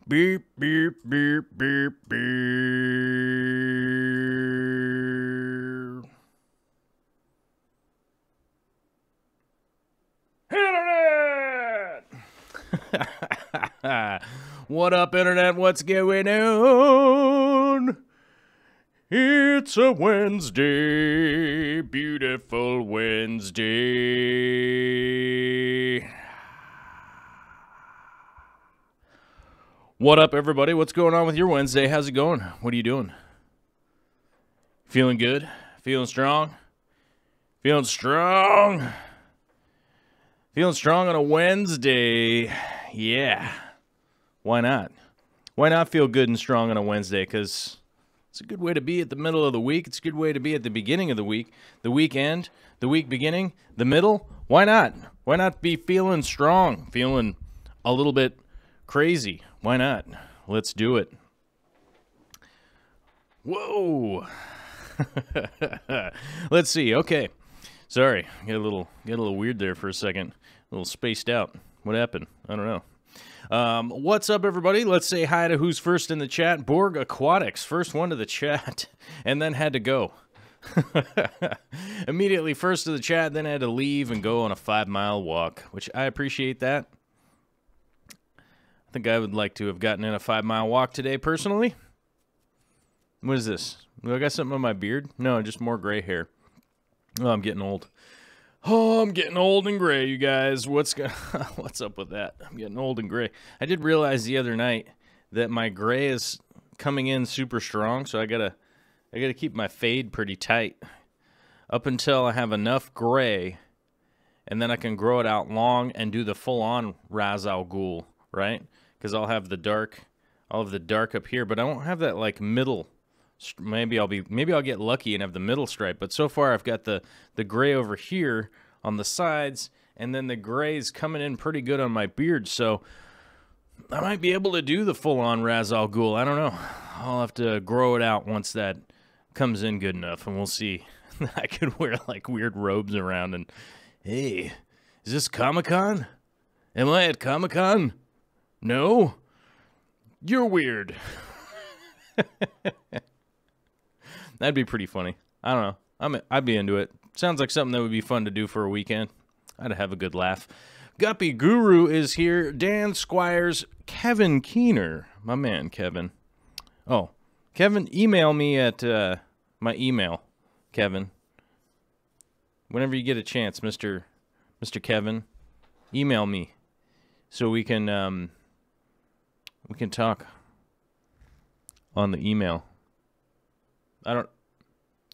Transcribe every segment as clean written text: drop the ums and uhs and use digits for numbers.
Beep, beep, beep, beep, beep. Internet! What up, Internet? What's going on? It's a Wednesday, beautiful Wednesday. What up, everybody? What's going on with your Wednesday? How's it going? What are you doing? Feeling good? Feeling strong? Feeling strong? Feeling strong on a Wednesday. Yeah. Why not? Why not feel good and strong on a Wednesday? Because it's a good way to be at the middle of the week. It's a good way to be at the beginning of the week, the weekend, the week beginning, the middle. Why not? Why not be feeling strong, feeling a little bit crazy? Why not? Let's do it. Whoa. Let's see. Okay. Sorry. Get a little weird there for a second. A little spaced out. What happened? I don't know. What's up, everybody? Let's say hi to who's first in the chat. Borg Aquatics, first one to the chat, and then had to go. Immediately first to the chat, then had to leave and go on a 5-mile walk, which I appreciate that. I think I would like to have gotten in a 5-mile walk today, personally. What is this? Do I got something on my beard? No, just more gray hair. Oh, I'm getting old. Oh, I'm getting old and gray, you guys. What's up with that? I'm getting old and gray. I did realize the other night that my gray is coming in super strong, so I gotta keep my fade pretty tight up until I have enough gray, and then I can grow it out long and do the full-on Ras Al Ghul, right? Because I'll have the dark up here, but I won't have that like middle. Maybe I'll get lucky and have the middle stripe, but so far I've got the gray over here on the sides, and then the gray's coming in pretty good on my beard, so I might be able to do the full-on Ras Al Ghul. I don't know. I'll have to grow it out once that comes in good enough, and we'll see. I could wear like weird robes around and, hey, is this Comic-Con? Am I at Comic-Con? No? You're weird. That'd be pretty funny. I don't know. I'd be into it. Sounds like something that would be fun to do for a weekend. I'd have a good laugh. Guppy Guru is here. Dan Squires. Kevin Keener. My man, Kevin. Oh, Kevin, email me at my email, Kevin. Whenever you get a chance, Mr. Kevin, email me so we can talk on the email.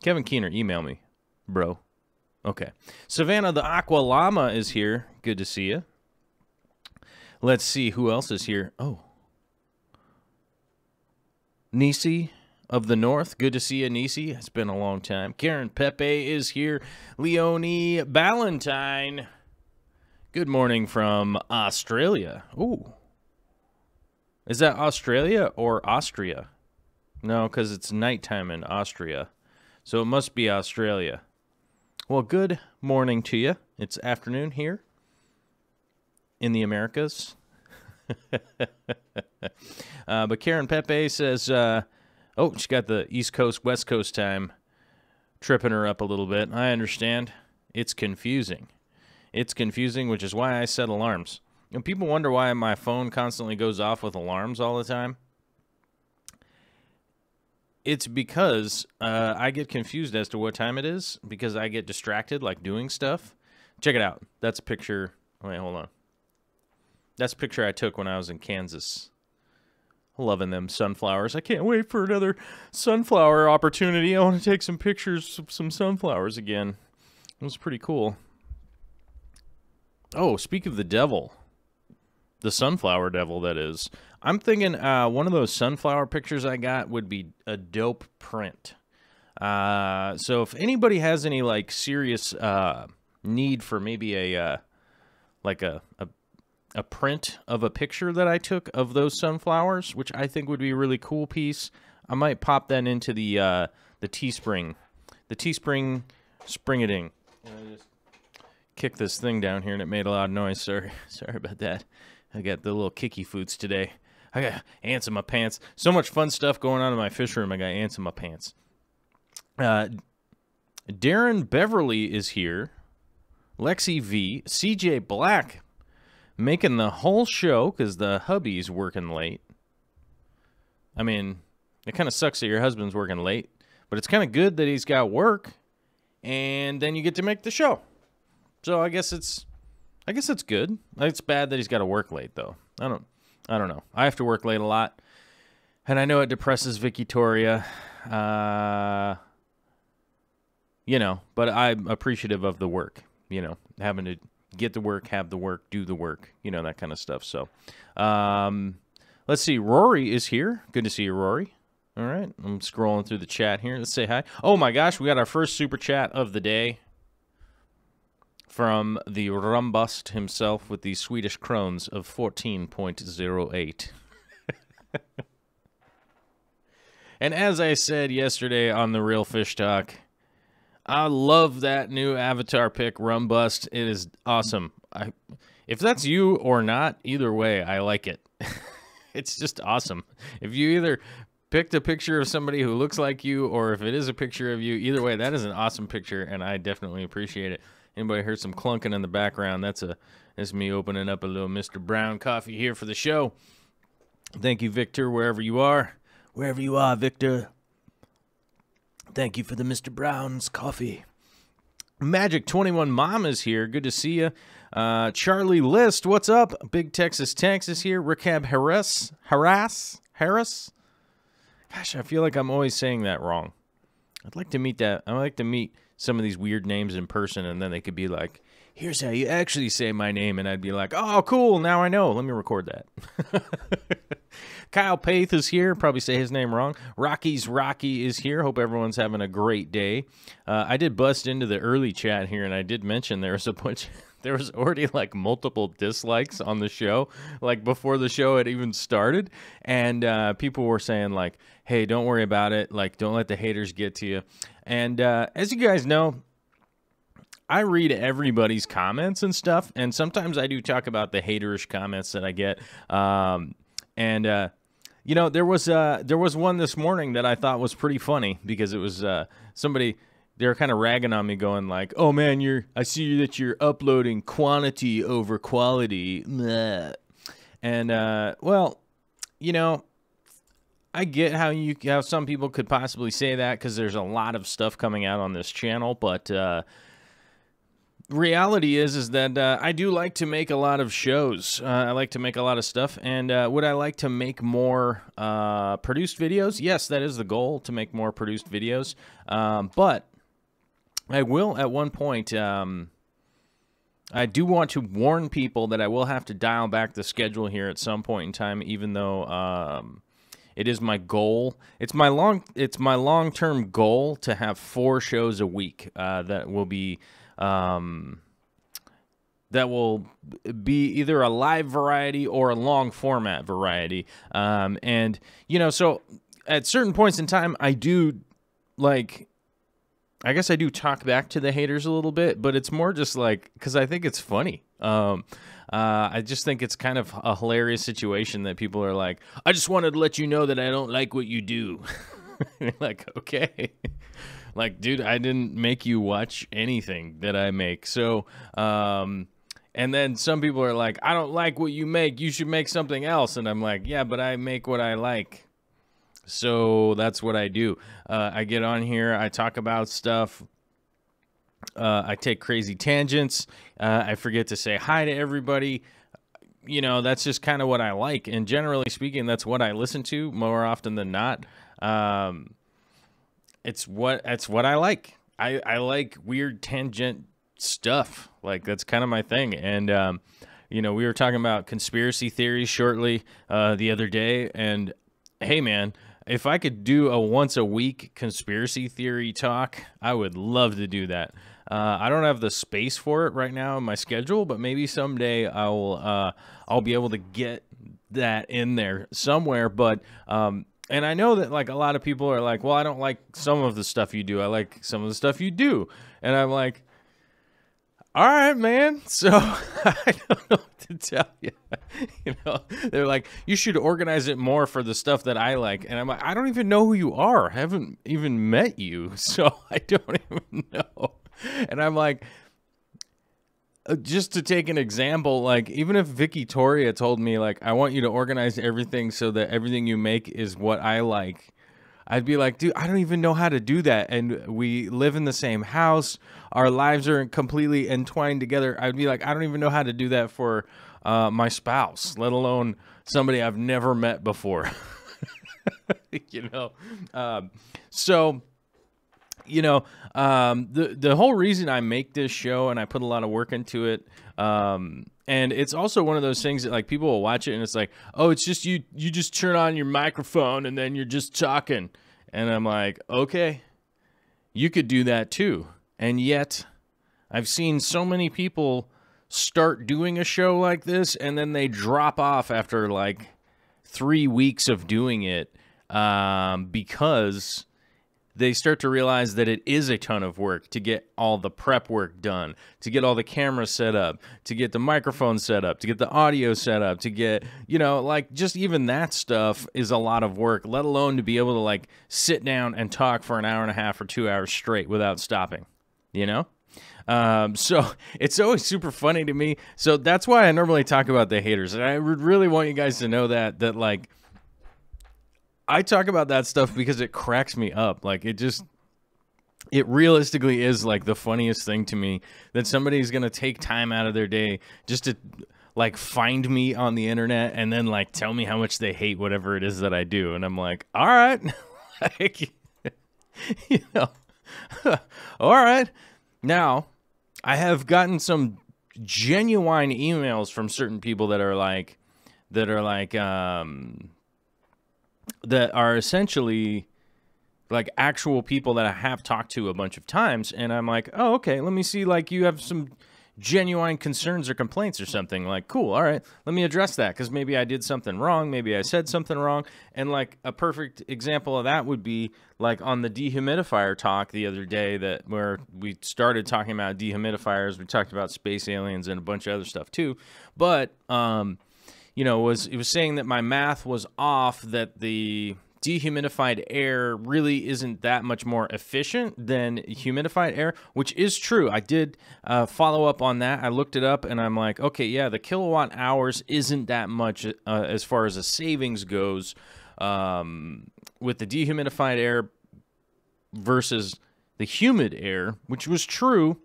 Kevin Keener, email me, bro. Okay. Savannah the Aqua Llama is here. Good to see you. Let's see who else is here. Oh. Nisi of the North. Good to see you, Nisi. It's been a long time. Karen Pepe is here. Leonie Ballantyne. Good morning from Australia. Ooh. Is that Australia or Austria? No, because it's nighttime in Austria. So it must be Australia. Well, good morning to you. It's afternoon here in the Americas. But Karen Pepe says, she got the East Coast, West Coast time tripping her up a little bit. I understand. It's confusing. It's confusing, which is why I set alarms. And people wonder why my phone constantly goes off with alarms all the time. It's because I get confused as to what time it is because I get distracted, like doing stuff. Check it out. That's a picture. Wait, hold on. That's a picture I took when I was in Kansas Loving them sunflowers. I can't wait for another sunflower opportunity. I want to take some pictures of some sunflowers again. It was pretty cool. Oh, speak of the devil. The sunflower devil, that is. I'm thinking one of those sunflower pictures I got would be a dope print. So if anybody has any, like, serious need for maybe a print of a picture that I took of those sunflowers, which I think would be a really cool piece, I might pop that into the Teespring. The Teespring Spring-a-ding. I just kicked this thing down here and it made a lot of noise. Sorry about that. I got the little kicky foods today. I got ants in my pants. So much fun stuff going on in my fish room. I got ants in my pants. Darren Beverly is here. Lexi V. CJ Black making the whole show because the hubby's working late. I mean, it kind of sucks that your husband's working late, but it's kind of good that he's got work, and then you get to make the show. So I guess it's good. It's bad that he's got to work late, though. I don't know. I have to work late a lot, and I know it depresses Victoria. You know, but I'm appreciative of the work. You know, having to get the work, have the work, do the work, you know, that kind of stuff. So, let's see. Rory is here. Good to see you, Rory. All right. I'm scrolling through the chat here. Let's say hi. Oh, my gosh. We got our first super chat of the day from the Rumbust himself with the Swedish krones of 14.08. And as I said yesterday on the Real Fish Talk, I love that new avatar pick, Rumbust. It is awesome. If that's you or not, either way, I like it. It's just awesome. If you either picked a picture of somebody who looks like you, or if it is a picture of you, either way, that is an awesome picture, and I definitely appreciate it. Anybody heard some clunking in the background? That's me opening up a little Mr. Brown coffee here for the show. Thank you, Victor, wherever you are. Wherever you are, Victor. Thank you for the Mr. Brown's coffee. Magic 21 Mom is here. Good to see you. Charlie List, what's up? Big Texas Tanks is here. Ricab Harris. Gosh, I feel like I'm always saying that wrong. I'd like to meet some of these weird names in person, and then they could be like, here's how you actually say my name, and I'd be like, oh, cool, now I know. Let me record that. Kyle Paith is here. Probably say his name wrong. Rocky's Rocky is here. Hope everyone's having a great day. I did bust into the early chat here, and I did mention there was already like multiple dislikes on the show, like before the show had even started, and people were saying like, hey, don't worry about it. Like, don't let the haters get to you. And as you guys know, I read everybody's comments and stuff, and sometimes I do talk about the haterish comments that I get. You know, there was one this morning that I thought was pretty funny because it was somebody. They were kind of ragging on me, going like, "Oh man, I see that you're uploading quantity over quality." Bleh. And well, you know, I get how some people could possibly say that because there's a lot of stuff coming out on this channel, but reality is that I do like to make a lot of shows. I like to make a lot of stuff, and would I like to make more produced videos? Yes, that is the goal, to make more produced videos. But I will at one point. I do want to warn people that I will have to dial back the schedule here at some point in time, even though it is my goal. It's my long-term goal to have 4 shows a week that will be either a live variety or a long format variety. And you know, so at certain points in time, I guess I do talk back to the haters a little bit, but it's more just like because I think it's funny. I just think it's kind of a hilarious situation that people are like, I just wanted to let you know that I don't like what you do. Like, okay. Like, dude, I didn't make you watch anything that I make. So, and then some people are like, I don't like what you make. You should make something else. And I'm like, yeah, but I make what I like. So that's what I do. I get on here. I talk about stuff. I take crazy tangents. I forget to say hi to everybody. you know, that's just kind of what I like. And generally speaking, that's what I listen to more often than not. It's what I like. I like weird tangent stuff. Like, that's kind of my thing. And, you know, we were talking about conspiracy theories shortly the other day. And hey, man, if I could do a once a week conspiracy theory talk, I would love to do that. I don't have the space for it right now in my schedule, but maybe someday I'll be able to get that in there somewhere. But and I know that, like, a lot of people are like, well, I don't like some of the stuff you do. I like some of the stuff you do. And I'm like, all right, man. So I don't know what to tell you. You know, they're like, you should organize it more for the stuff that I like. And I'm like, I don't even know who you are. I haven't even met you. So I don't even know. And I'm like, just to take an example, like, even if Vicky Toria told me, like, I want you to organize everything so that everything you make is what I like, I'd be like, dude, I don't even know how to do that. And we live in the same house. Our lives are completely entwined together. I'd be like, I don't even know how to do that for my spouse, let alone somebody I've never met before. You know? So, you know, the whole reason I make this show and I put a lot of work into it, and it's also one of those things that, like, people will watch it and it's like, oh, it's just you just turn on your microphone and then you're just talking. And I'm like, okay, you could do that too. And yet I've seen so many people start doing a show like this and then they drop off after like 3 weeks of doing it, because they start to realize that it is a ton of work to get all the prep work done, to get all the cameras set up, to get the microphone set up, to get the audio set up, to get, you know, like, just even that stuff is a lot of work, let alone to be able to, like, sit down and talk for an hour and a half or 2 hours straight without stopping, you know? So it's always super funny to me. So that's why I normally talk about the haters. And I would really want you guys to know that like, I talk about that stuff because it cracks me up. Like, it realistically is, like, the funniest thing to me that somebody's going to take time out of their day just to, like, find me on the internet and then, like, tell me how much they hate whatever it is that I do. And I'm like, all right, like, you know, all right. Now, I have gotten some genuine emails from certain people that are essentially like actual people that I have talked to a bunch of times. And I'm like, oh, okay, let me see, like, you have some genuine concerns or complaints or something. Like, cool, all right, let me address that, because maybe I did something wrong, maybe I said something wrong. And, like, a perfect example of that would be, like, on the dehumidifier talk the other day, where we started talking about dehumidifiers, we talked about space aliens and a bunch of other stuff too. But you know, it was saying that my math was off, that the dehumidified air really isn't that much more efficient than humidified air, which is true. I did follow up on that. I looked it up and I'm like, okay, yeah, the kilowatt hours isn't that much as far as the savings goes with the dehumidified air versus the humid air, which was true.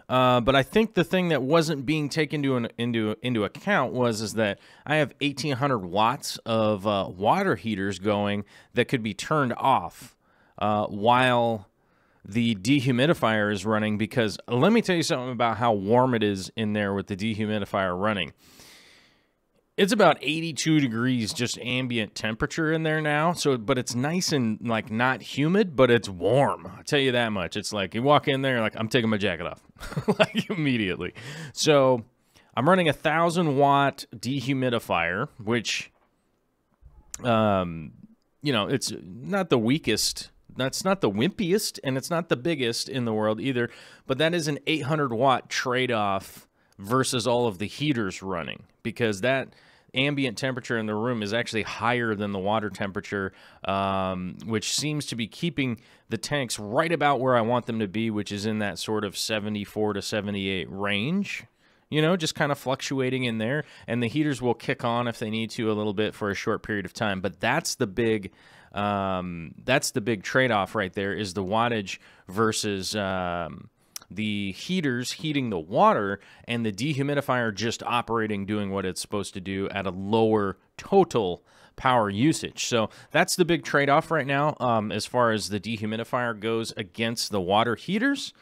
But I think the thing that wasn't being taken into account is that I have 1,800 watts of water heaters going that could be turned off while the dehumidifier is running. Because let me tell you something about how warm it is in there with the dehumidifier running. It's about 82 degrees, just ambient temperature in there now. So, but it's nice and, like, not humid, but it's warm. I'll tell you that much. It's like you walk in there, like, I'm taking my jacket off, like, immediately. So I'm running a 1,000-watt dehumidifier, which, you know, it's not the weakest. That's not the wimpiest, and it's not the biggest in the world either. But that is an 800-watt trade-off versus all of the heaters running, because that ambient temperature in the room is actually higher than the water temperature, which seems to be keeping the tanks right about where I want them to be, which is in that sort of 74 to 78 range, you know, just kind of fluctuating in there. And the heaters will kick on if they need to a little bit for a short period of time. But that's the big trade-off right there, is the wattage versus the heaters heating the water and the dehumidifier just operating, doing what it's supposed to do at a lower total power usage. So that's the big trade-off right now, as far as the dehumidifier goes against the water heaters.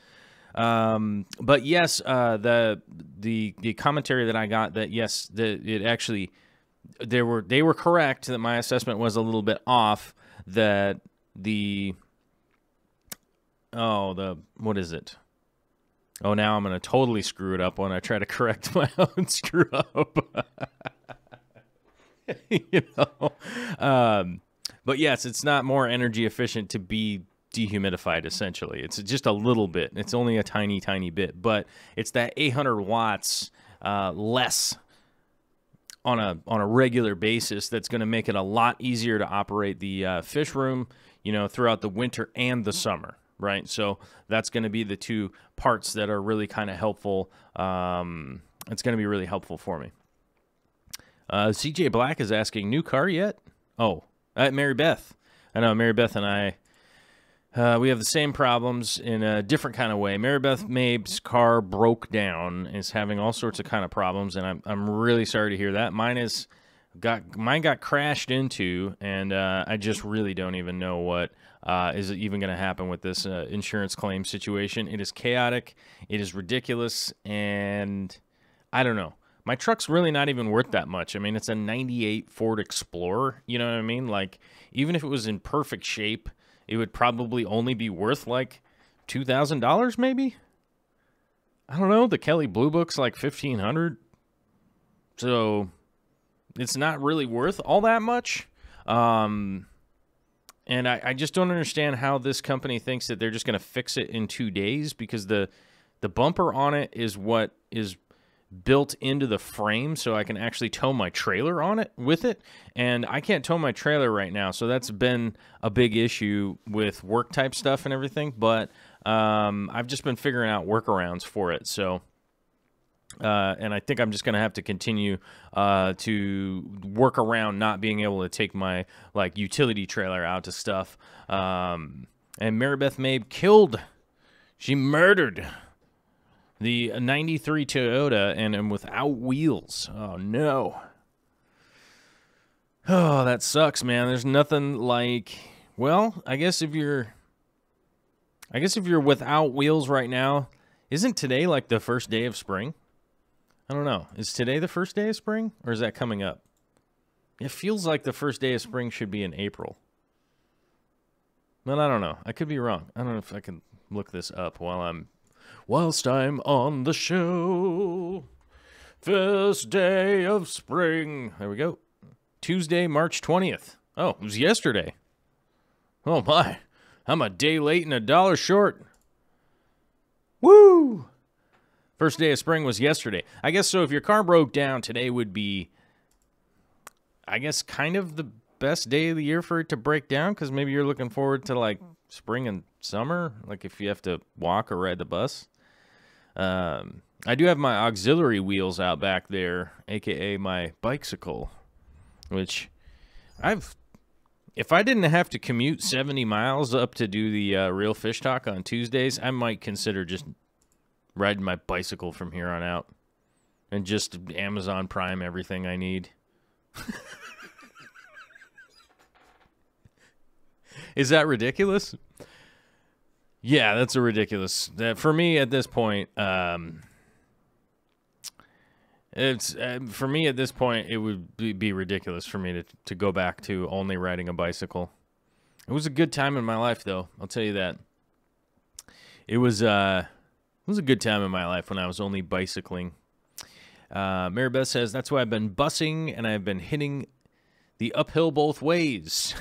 But yes, the commentary that I got, that yes, they were correct, that my assessment was a little bit off, that what is it? Oh, now I'm going to totally screw it up when I try to correct my own screw up. You know, but yes, it's not more energy efficient to be dehumidified. Essentially, it's just a little bit. It's only a tiny bit, but it's that 800 watts less on a regular basis that's going to make it a lot easier to operate the fish room, you know, throughout the winter and the summer, right? So that's going to be the two parts that are really kind of helpful. It's going to be really helpful for me. CJ Black is asking, new car yet? Oh, Mary Beth. I know Mary Beth and I, we have the same problems in a different kind of way. Mary Beth Mabe's car broke down, is having all sorts of kind of problems, and I'm really sorry to hear that. Mine got crashed into, and I just really don't even know what is even going to happen with this insurance claim situation. It is chaotic, it is ridiculous, and I don't know. My truck's really not even worth that much. I mean, it's a 98 Ford Explorer, you know what I mean? Like, even if it was in perfect shape, it would probably only be worth like $2,000 maybe? I don't know. The Kelly Blue Book's like $1,500. So it's not really worth all that much. And I just don't understand how this company thinks that they're just going to fix it in 2 days, because the bumper on it is what is built into the frame, so I can actually tow my trailer on it with it, and I can't tow my trailer right now, so that's been a big issue with work type stuff and everything. But I've just been figuring out workarounds for it. So and I think I'm just gonna have to continue to work around not being able to take my like utility trailer out to stuff. And Mary Beth Mabe she murdered the 93 Toyota and without wheels. Oh, no. Oh, that sucks, man. There's nothing like... Well, I guess if you're without wheels right now, isn't today like the first day of spring? I don't know. Is today the first day of spring, or is that coming up? It feels like the first day of spring should be in April. But I don't know. I could be wrong. I don't know if I can look this up whilst I'm on the show. First day of spring. There we go. Tuesday, March 20th. Oh, it was yesterday. Oh, my. I'm a day late and $1 short. Woo! First day of spring was yesterday. I guess so if your car broke down, today would be, I guess, kind of the best day of the year for it to break down, because maybe you're looking forward to, like, spring and summer, like if you have to walk or ride the bus. I do have my auxiliary wheels out back there, aka my bicycle, which if I didn't have to commute 70 miles up to do the Real Fish Talk on Tuesdays, I might consider just riding my bicycle from here on out and just Amazon Prime everything I need. Is that ridiculous? Yeah, that's a ridiculous. For me at this point, it would be ridiculous for me to go back to only riding a bicycle. It was a good time in my life, though. I'll tell you that. It was a good time in my life when I was only bicycling. Mary Beth says, that's why I've been bussing and I've been hitting the uphill both ways.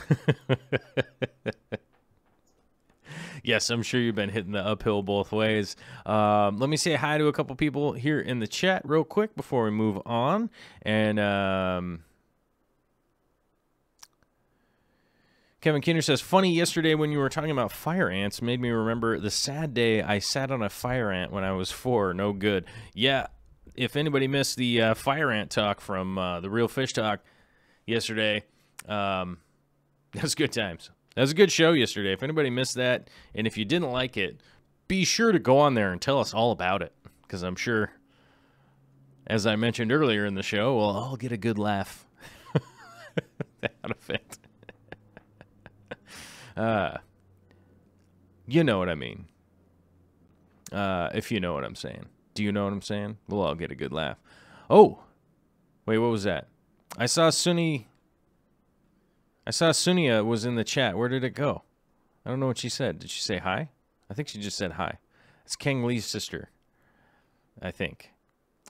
Yes, I'm sure you've been hitting the uphill both ways. Let me say hi to a couple people here in the chat real quick before we move on. And Kevin Kinner says, funny, yesterday when you were talking about fire ants made me remember the sad day I sat on a fire ant when I was 4. No good. Yeah, if anybody missed the fire ant talk from the Real Fish Talk yesterday, that was good times. That was a good show yesterday. If anybody missed that, and if you didn't like it, be sure to go on there and tell us all about it, because I'm sure, as I mentioned earlier in the show, we'll all get a good laugh out of it. You know what I mean. If you know what I'm saying. Do you know what I'm saying? We'll all get a good laugh. Oh, wait, what was that? I saw Sunia was in the chat. Where did it go? I don't know what she said. Did she say hi? I think she just said hi. It's Kang Lee's sister, I think,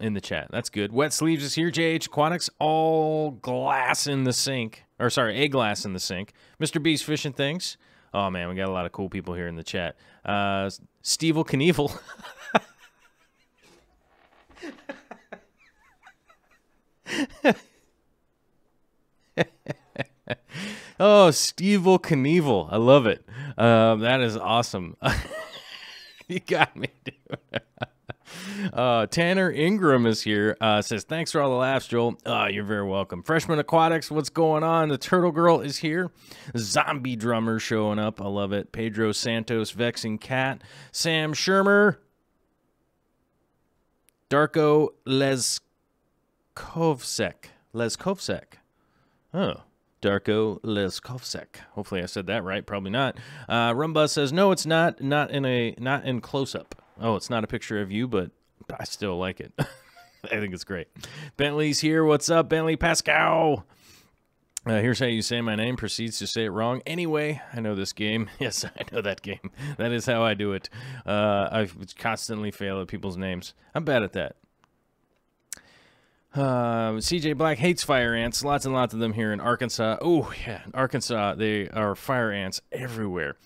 in the chat. That's good. Wet Sleeves is here. JH Aquatics, all glass in the sink. Or, sorry, a glass in the sink. Mr. B's Fishing Things. Oh, man, we got a lot of cool people here in the chat. Stevel Knievel. Oh, Stevel Knievel. I love it. That is awesome. You got me, dude. Tanner Ingram is here. Says, thanks for all the laughs, Joel. You're very welcome. Freshman Aquatics, what's going on? The Turtle Girl is here. Zombie Drummer showing up. I love it. Pedro Santos, Vexing Cat. Sam Shermer. Darko Leskovsek. Oh. Darko Leskovsek. Hopefully I said that right. Probably not. Rumba says, no, it's not. Not in close-up. Oh, it's not a picture of you, but I still like it. I think it's great. Bentley's here. What's up, Bentley Pascal? Here's how you say my name. Proceeds to say it wrong. Anyway, I know this game. Yes, I know that game. That is how I do it. I constantly fail at people's names. I'm bad at that. CJ Black hates fire ants. Lots and lots of them here in Arkansas. Oh, yeah, in Arkansas, they are fire ants everywhere.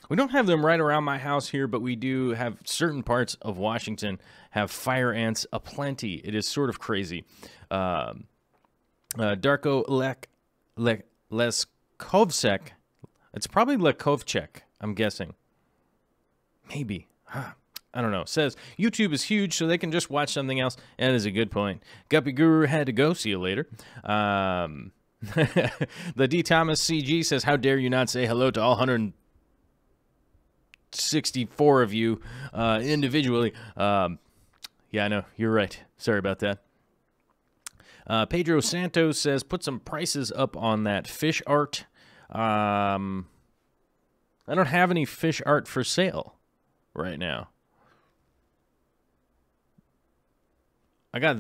We don't have them right around my house here, but we do have certain parts of Washington have fire ants aplenty. It is sort of crazy. Darko Leskovsek. It's probably Lekovchek, I'm guessing. Maybe. I don't know. Says, YouTube is huge, so they can just watch something else. That is a good point. Guppy Guru had to go. See you later. The D. Thomas CG says, how dare you not say hello to all 164 of you individually. Yeah, I know. You're right. Sorry about that. Pedro Santos says, put some prices up on that fish art. I don't have any fish art for sale right now. I got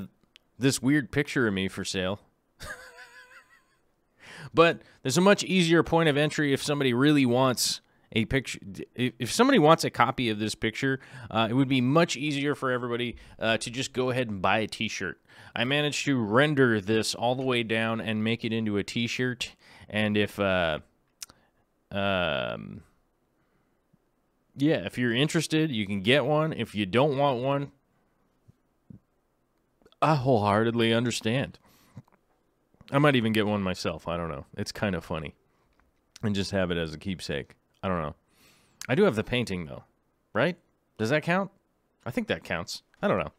this weird picture of me for sale. But there's a much easier point of entry if somebody really wants a picture. If somebody wants a copy of this picture, it would be much easier for everybody to just go ahead and buy a t-shirt. I managed to render this all the way down and make it into a t-shirt. And if, yeah, if you're interested, you can get one. If you don't want one, I wholeheartedly understand. I might even get one myself. I don't know. It's kind of funny. And just have it as a keepsake. I don't know. I do have the painting, though. Right? Does that count? I think that counts. I don't know.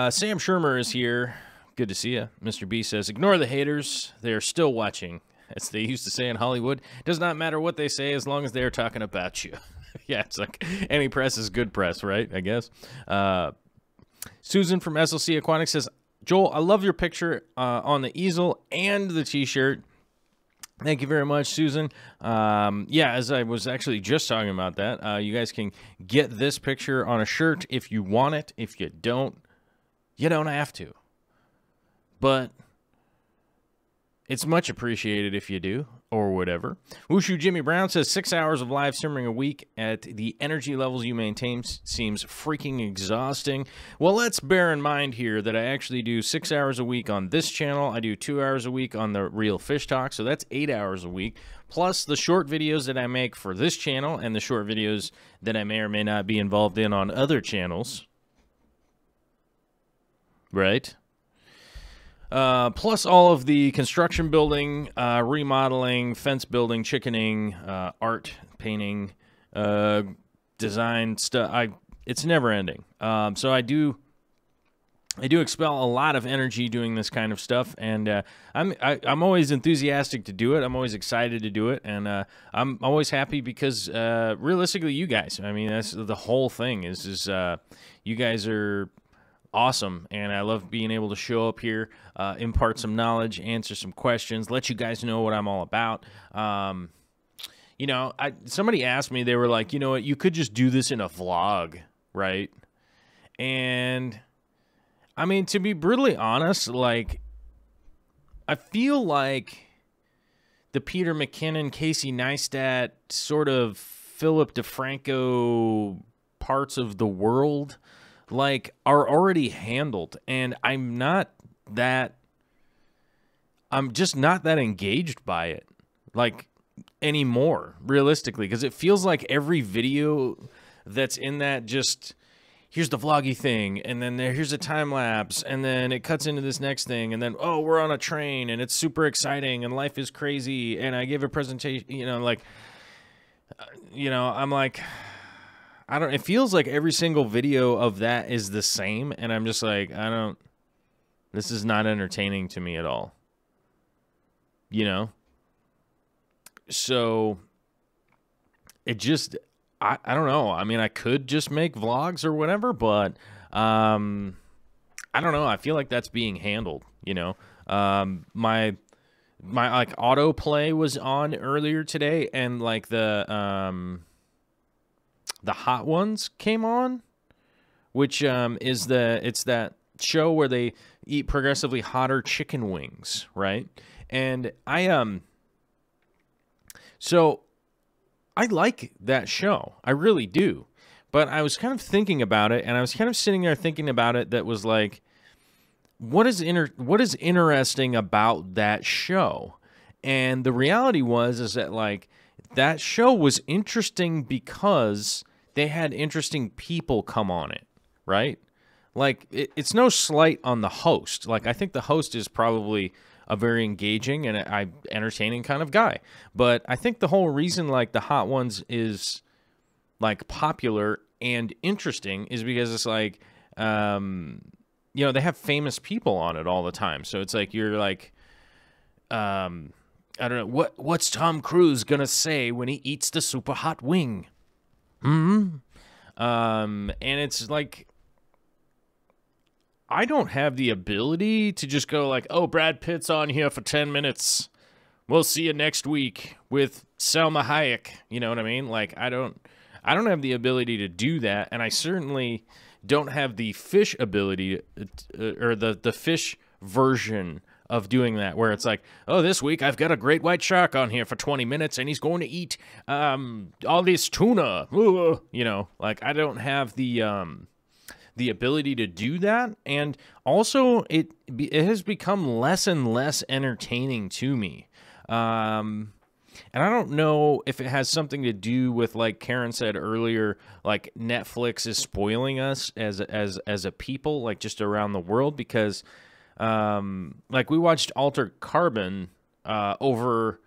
Sam Shermer is here. Good to see you. Mr. B says, ignore the haters. They're still watching. As they used to say in Hollywood, does not matter what they say as long as they're talking about you. Yeah, it's like any press is good press, right? I guess. Susan from SLC Aquatics says, Joel, I love your picture on the easel and the t-shirt. Thank you very much, Susan. Yeah, as I was actually just talking about that, you guys can get this picture on a shirt if you want it. If you don't have to. But it's much appreciated if you do, or whatever. Wushu Jimmy Brown says 6 hours of live simmering a week at the energy levels you maintain seems freaking exhausting. Well, let's bear in mind here that I actually do 6 hours a week on this channel. I do 2 hours a week on the Real Fish Talk, so that's 8 hours a week, plus the short videos that I make for this channel and the short videos that I may or may not be involved in on other channels. Right? Plus all of the construction building, remodeling, fence building, chickening, art, painting, design stuff. It's never ending. So I do I do expel a lot of energy doing this kind of stuff, and I'm always enthusiastic to do it. I'm always excited to do it, and I'm always happy because realistically, you guys. I mean, that's the whole thing. Is you guys are awesome, and I love being able to show up here, impart some knowledge, answer some questions, let you guys know what I'm all about. You know, somebody asked me, they were like, you know what, you could just do this in a vlog, right? And I mean, to be brutally honest, like, I feel like the Peter McKinnon, Casey Neistat, sort of Philip DeFranco parts of the world, like, are already handled. And I'm just not that engaged by it, like, anymore, realistically, because it feels like every video that's in that just... here's the vloggy thing, and then here's a time lapse, and then it cuts into this next thing, and then, oh, we're on a train, and it's super exciting, and life is crazy, and I give a presentation, you know, like, I'm like, it feels like every single video of that is the same, and I'm just like, this is not entertaining to me at all, you know? So, it just... I don't know. I mean, I could just make vlogs or whatever, but I don't know. I feel like that's being handled, you know. My like autoplay was on earlier today, and like the Hot Ones came on, which it's that show where they eat progressively hotter chicken wings, right? And so I like that show. I really do. But I was kind of thinking about it, and I was kind of sitting there thinking about it, that was like, what is interesting about that show? And the reality is that, like, that show was interesting because they had interesting people come on it, right? Like, it's no slight on the host. Like, I think the host is probably a very engaging and entertaining kind of guy. But I think the whole reason, like, the Hot Ones is, like, popular and interesting is because it's like, you know, they have famous people on it all the time. So it's like, you're like, I don't know, what's Tom Cruise gonna say when he eats the super hot wing? And it's like, I don't have the ability to just go like, oh, Brad Pitt's on here for 10 minutes. We'll see you next week with Selma Hayek. You know what I mean? Like, I don't have the ability to do that, and I certainly don't have the fish ability, or the fish version of doing that, where it's like, oh, this week I've got a great white shark on here for 20 minutes, and he's going to eat all this tuna. You know, like, I don't have the ability to do that, and also it has become less and less entertaining to me. And I don't know if it has something to do with, like Karen said earlier, like, Netflix is spoiling us as a people, like, just around the world, because like, we watched Altered Carbon over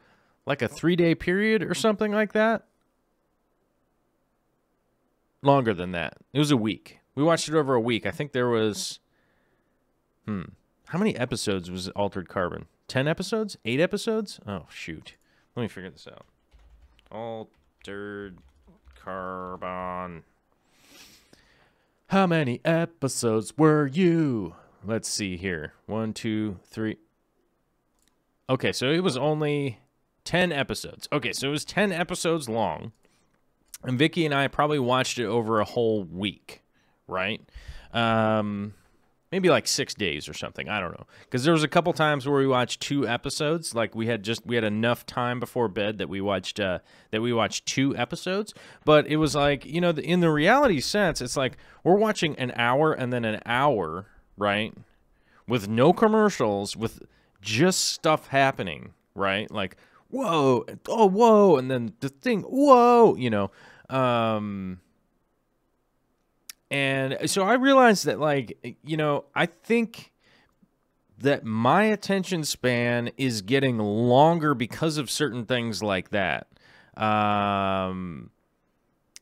like a 3-day period or something like that. Longer than that. It was a week. We watched it over a week. I think there was, how many episodes was Altered Carbon? 10 episodes? 8 episodes? Oh, shoot. Let me figure this out. Altered Carbon. How many episodes were you? Let's see here. 1, 2, 3. Okay, so it was only 10 episodes. Okay, so it was 10 episodes long. And Vicky and I probably watched it over a whole week. Right? Maybe like 6 days or something. I don't know. Because there was a couple times where we watched 2 episodes. Like, we had enough time before bed that we watched 2 episodes. But it was like, you know, in the reality sense, it's like we're watching an hour and then an hour, right? With no commercials, with just stuff happening, right? Like, whoa, oh, whoa, and then the thing, whoa, you know. And so I realized that, like, you know, I think that my attention span is getting longer because of certain things like that.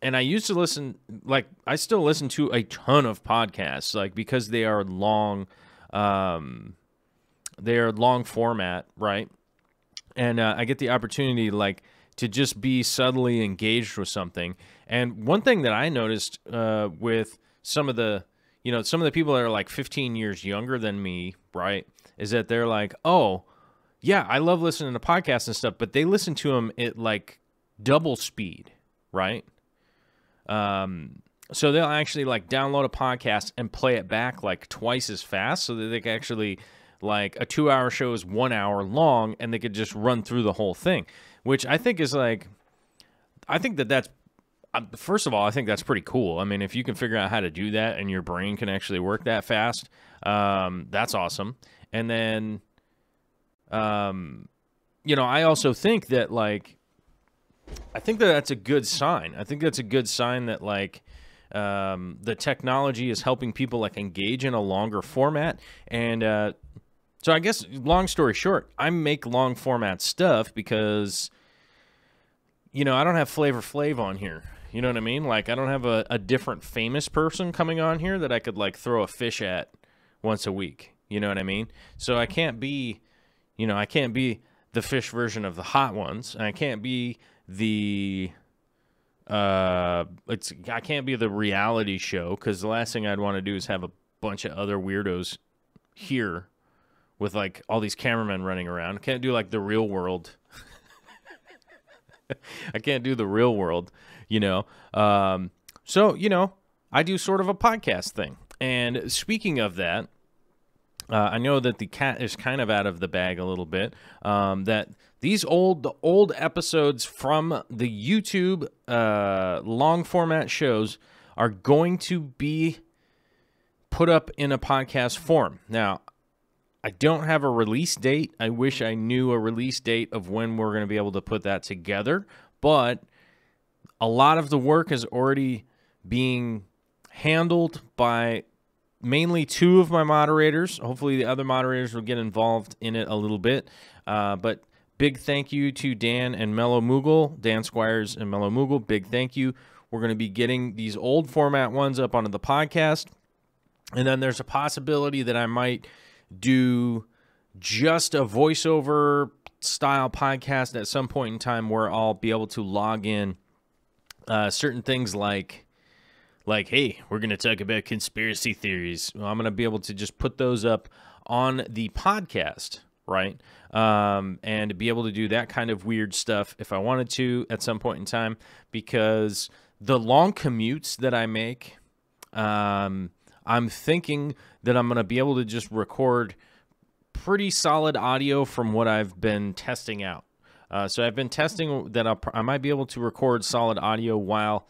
and I used to listen, like, I still listen to a ton of podcasts, like, because they are long format, right? And I get the opportunity, like, to just be subtly engaged with something. And one thing that I noticed with some of the people that are like 15 years younger than me, right, is that they're like, oh, yeah, I love listening to podcasts and stuff, but they listen to them at like double speed, right? So they'll actually like download a podcast and play it back like twice as fast so that they can actually, like, a 2-hour show is 1 hour long and they could just run through the whole thing, which I think is like, I think that's, first of all, I think that's pretty cool. I mean, if you can figure out how to do that and your brain can actually work that fast, that's awesome. And then, I also think that, like, I think that that's a good sign. I think that's a good sign that, like, the technology is helping people, like, engage in a longer format. And so I guess, long story short, I make long format stuff because, I don't have Flavor Flav on here. You know what I mean? Like, I don't have a different famous person coming on here that I could, like, throw a fish at once a week. You know what I mean? So I can't be, the fish version of the hot ones. And I can't be I can't be the reality show, because the last thing I'd want to do is have a bunch of other weirdos here with, like, all these cameramen running around. I can't do, like, the Real World. I can't do the Real World, So, I do sort of a podcast thing. And speaking of that, I know that the cat is kind of out of the bag a little bit. That these old episodes from the YouTube long format shows are going to be put up in a podcast form. Now, I don't have a release date. I wish I knew a release date of when we're going to be able to put that together. But a lot of the work is already being handled by mainly 2 of my moderators. Hopefully the other moderators will get involved in it a little bit. But big thank you to Dan and Mellow Moogle, Dan Squires and Mellow Moogle. Big thank you. We're going to be getting these old format ones up onto the podcast. And then there's a possibility that I might do just a voiceover style podcast at some point in time where I'll be able to log in certain things like, hey, we're going to talk about conspiracy theories. Well, I'm going to be able to just put those up on the podcast, right? And be able to do that kind of weird stuff if I wanted to at some point in time, because the long commutes that I make, I'm thinking that I'm going to be able to just record pretty solid audio from what I've been testing out. So I've been testing that I might be able to record solid audio while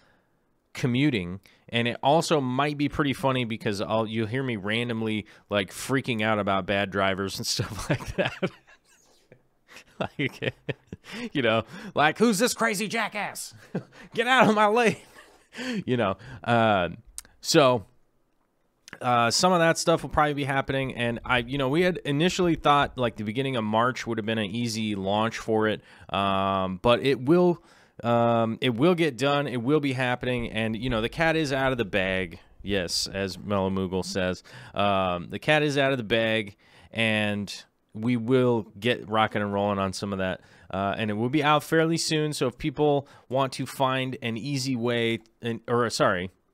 commuting, and it also might be pretty funny because you'll hear me randomly, like, freaking out about bad drivers and stuff like that. Like, like, who's this crazy jackass? Get out of my lane. So some of that stuff will probably be happening, and we had initially thought, like, the beginning of March would have been an easy launch for it, but it will get done. It will be happening, and the cat is out of the bag. Yes, as Mellow Moogle says, the cat is out of the bag, and we will get rocking and rolling on some of that, and it will be out fairly soon. So if people want to find an easy way,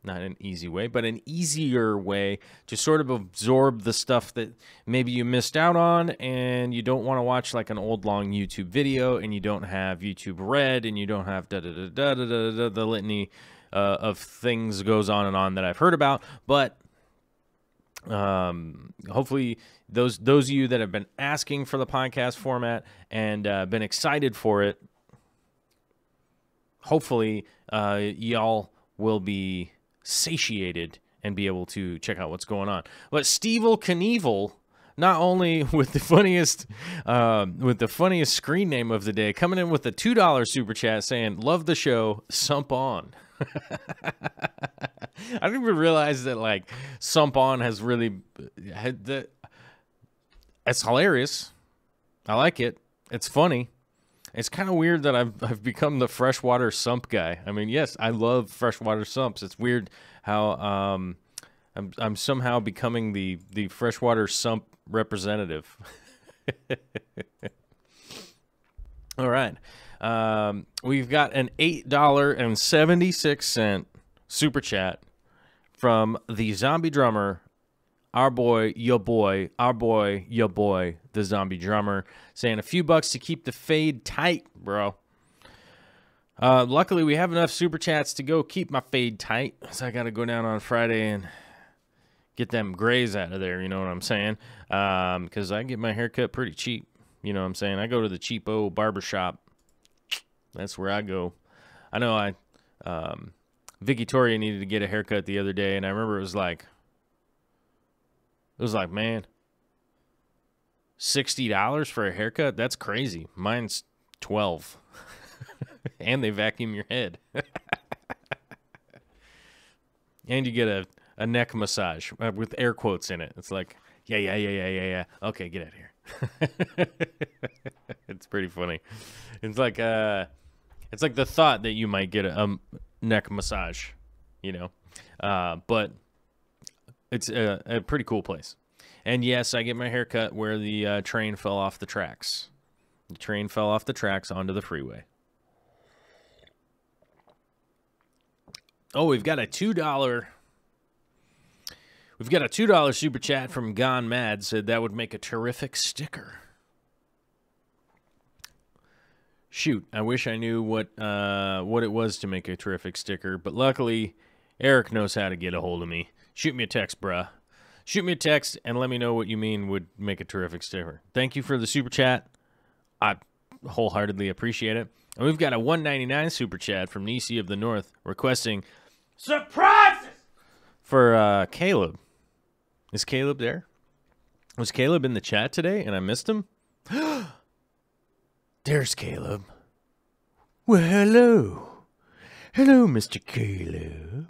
not an easy way, but an easier way to sort of absorb the stuff that maybe you missed out on, and you don't want to watch, like, an old long YouTube video, and you don't have YouTube Red, and you don't have the litany of things goes on and on that I've heard about. But hopefully those of you that have been asking for the podcast format and been excited for it, hopefully y'all will be satiated and be able to check out what's going on. But Stevel Knievel, not only with the funniest screen name of the day, coming in with a $2 super chat saying, "Love the show, sump on." I didn't even realize that, like, sump on has really had the. It's hilarious. I like it. It's funny. It's kind of weird that I've become the freshwater sump guy. I mean, yes, I love freshwater sumps. It's weird how I'm somehow becoming the freshwater sump representative. All right. We've got an $8.76 super chat from the zombie drummer, our boy, your boy, our boy, your boy, the zombie drummer, saying a few bucks to keep the fade tight, bro. Luckily, we have enough super chats to go keep my fade tight, so I got to go down on Friday and get them grays out of there, you know what I'm saying? Because I get my haircut pretty cheap, you know what I'm saying? I go to the cheapo barbershop. That's where I go. I know Vicky Toria needed to get a haircut the other day, and I remember it was like, man, $60 for a haircut? That's crazy. Mine's $12. And they vacuum your head. And you get a neck massage with air quotes in it. It's like, yeah. Okay, get out of here. It's pretty funny. It's like the thought that you might get a neck massage, you know. But it's a pretty cool place. And yes, I get my hair cut where the train fell off the tracks. The train fell off the tracks onto the freeway. Oh, we've got a $2. We've got a $2 super chat from Gone Mad. Said that would make a terrific sticker. Shoot, I wish I knew what it was to make a terrific sticker, but luckily Eric knows how to get a hold of me. Shoot me a text, bruh. Shoot me a text and let me know what you mean would make a terrific sticker. Thank you for the super chat. I wholeheartedly appreciate it. And we've got a $1.99 super chat from Nisi of the North requesting surprises for Caleb. Is Caleb there? Was Caleb in the chat today and I missed him? There's Caleb. Well, hello. Hello, Mr. Caleb.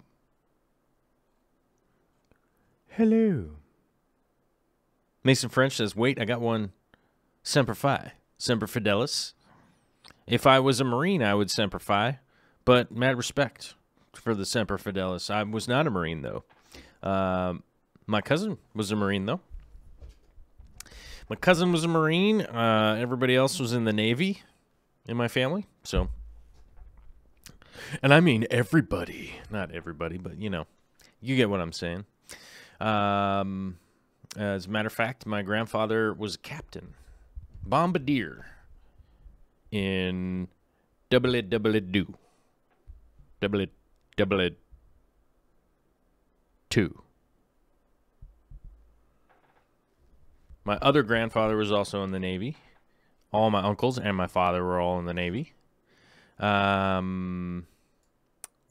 Hello. Mason French says, wait, I got one. Semper Fi. Semper Fidelis. If I was a Marine, I would Semper Fi. But mad respect for the Semper Fidelis. I was not a Marine, though. My cousin was a Marine, though. My cousin was a Marine. Everybody else was in the Navy in my family. So, and I mean everybody. Not everybody, but, you know, you get what I'm saying. As a matter of fact, my grandfather was a captain. Bombardier. In double-it-do. Double-it-2. My other grandfather was also in the Navy. All my uncles and my father were all in the Navy. And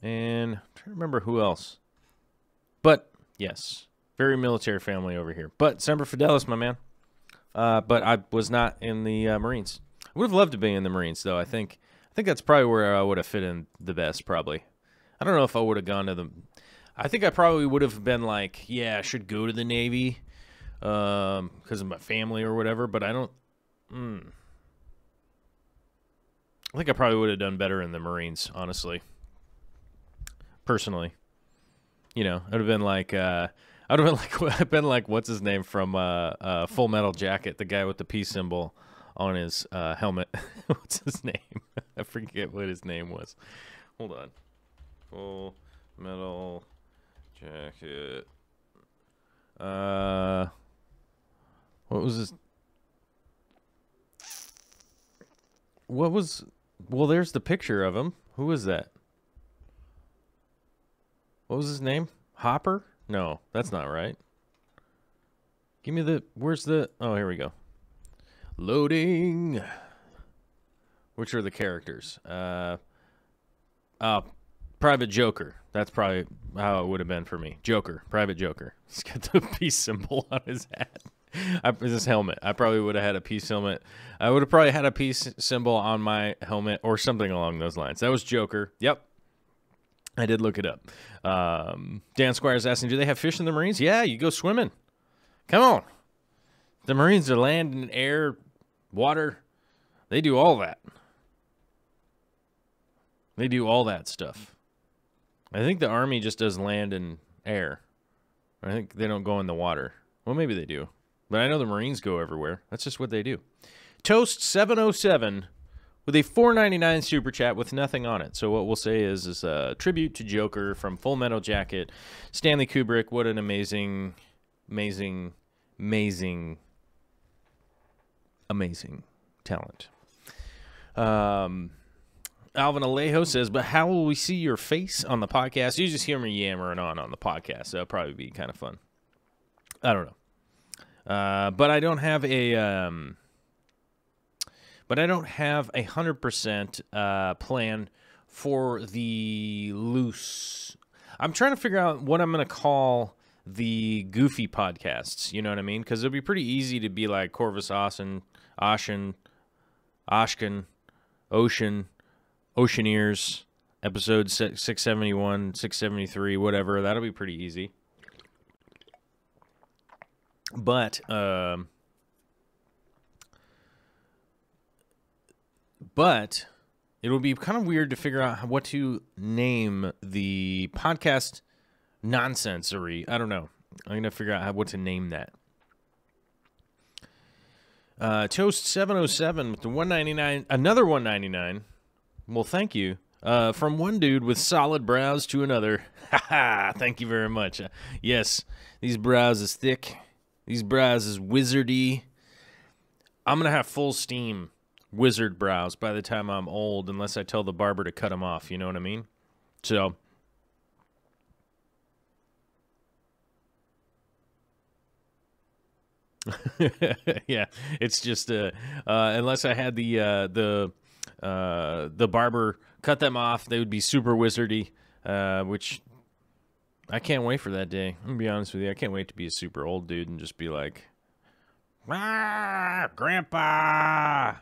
I'm trying to remember who else. But, yes, very military family over here. But Semper Fidelis, my man. But I was not in the Marines. I would have loved to be in the Marines, though. I think that's probably where I would have fit in the best, probably. I don't know if I would have gone to the... I think I probably would have been like, yeah, I should go to the Navy because of my family or whatever, but I don't... I think I probably would have done better in the Marines, honestly. Personally. You know, I would have been like... I've been like, what's his name from Full Metal Jacket, the guy with the peace symbol on his helmet. What's his name? I forget what his name was. Hold on. Full Metal Jacket. What was his? What was? Well, there's the picture of him. Who was that? What was his name? Hopper? No, that's not right. Give me the... Where's the... Oh, here we go. Loading. Which are the characters? Private Joker. That's probably how it would have been for me. Joker. Private Joker. He's got the peace symbol on his hat. His helmet. I probably would have had a peace helmet. I would have probably had a peace symbol on my helmet or something along those lines. That was Joker. Yep. I did look it up. Dan Squire's asking, do they have fish in the Marines? Yeah, you go swimming. Come on. The Marines are land and air, water. They do all that. They do all that stuff. I think the Army just does land and air. I think they don't go in the water. Well, maybe they do. But I know the Marines go everywhere. That's just what they do. Toast 707 with a $4.99 super chat with nothing on it. So what we'll say is a tribute to Joker from Full Metal Jacket. Stanley Kubrick, what an amazing talent. Alvin Alejo says, but how will we see your face on the podcast? You just hear me yammering on the podcast. So that'll probably be kind of fun. I don't know. But I don't have a 100% plan for the loose. I'm trying to figure out what I'm going to call the goofy podcasts. You know what I mean? Because it'll be pretty easy to be like Corvus Ocean, Oceaneers, episode 671, 673, whatever. That'll be pretty easy. But it will be kind of weird to figure out what to name the podcast nonsensory. I don't know. I'm going to figure out what to name that. Toast 707 with the $1.99, another $1.99. Well, thank you. From one dude with solid brows to another. Thank you very much. Yes, these brows is thick. These brows is wizardy. I'm going to have full steam wizard brows by the time I'm old, unless I tell the barber to cut them off. You know what I mean? So, yeah, it's just unless I had the barber cut them off, they would be super wizardy, which I can't wait for that day. I'm gonna be honest with you. I can't wait to be a super old dude and just be like, ah, Grandpa.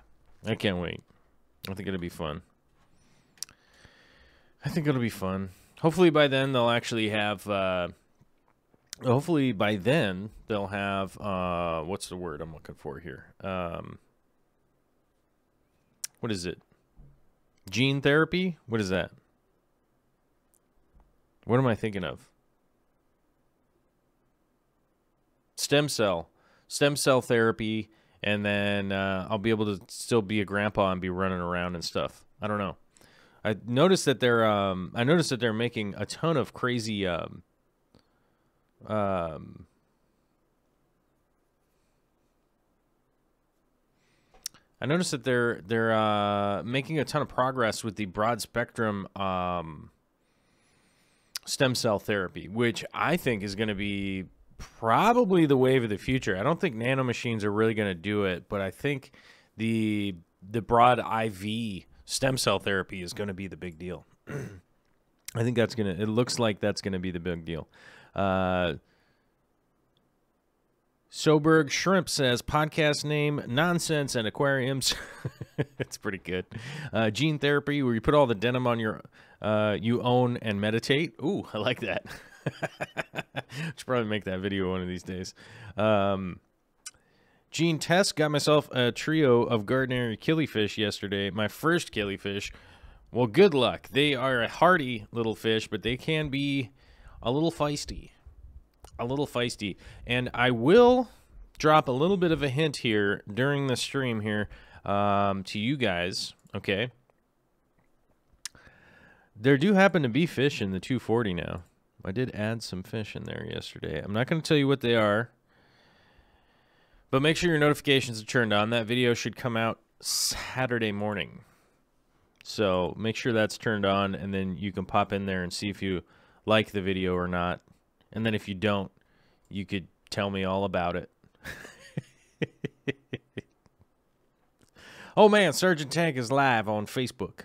I can't wait. I think it'll be fun. Hopefully by then they'll actually have. Hopefully by then they'll have. What's the word I'm looking for here? What is it? Gene therapy? What is that? What am I thinking of? Stem cell therapy, and then I'll be able to still be a grandpa and be running around and stuff. I don't know. I noticed that they're making a ton of crazy I noticed that they're making a ton of progress with the broad spectrum stem cell therapy, which I think is going to be probably the wave of the future. I don't think nanomachines are really going to do it, but I think the broad IV stem cell therapy is going to be the big deal. I think it looks like that's going to be the big deal. Soberg Shrimp says, podcast name, nonsense and aquariums. It's pretty good. Gene therapy, where you put all the denim on your, you own and meditate. Ooh, I like that. Should probably make that video one of these days. Gene Test, got myself a trio of Gardner killifish yesterday. My first killifish. Well, good luck. They are a hardy little fish, but they can be a little feisty. And I will drop a little bit of a hint here during the stream here to you guys, okay? There do happen to be fish in the 240 now. I did add some fish in there yesterday. I'm not going to tell you what they are, but make sure your notifications are turned on. That video should come out Saturday morning. So make sure that's turned on, and then you can pop in there and see if you like the video or not. And then if you don't, you could tell me all about it. Oh, man, Sergeant Tank is live on Facebook.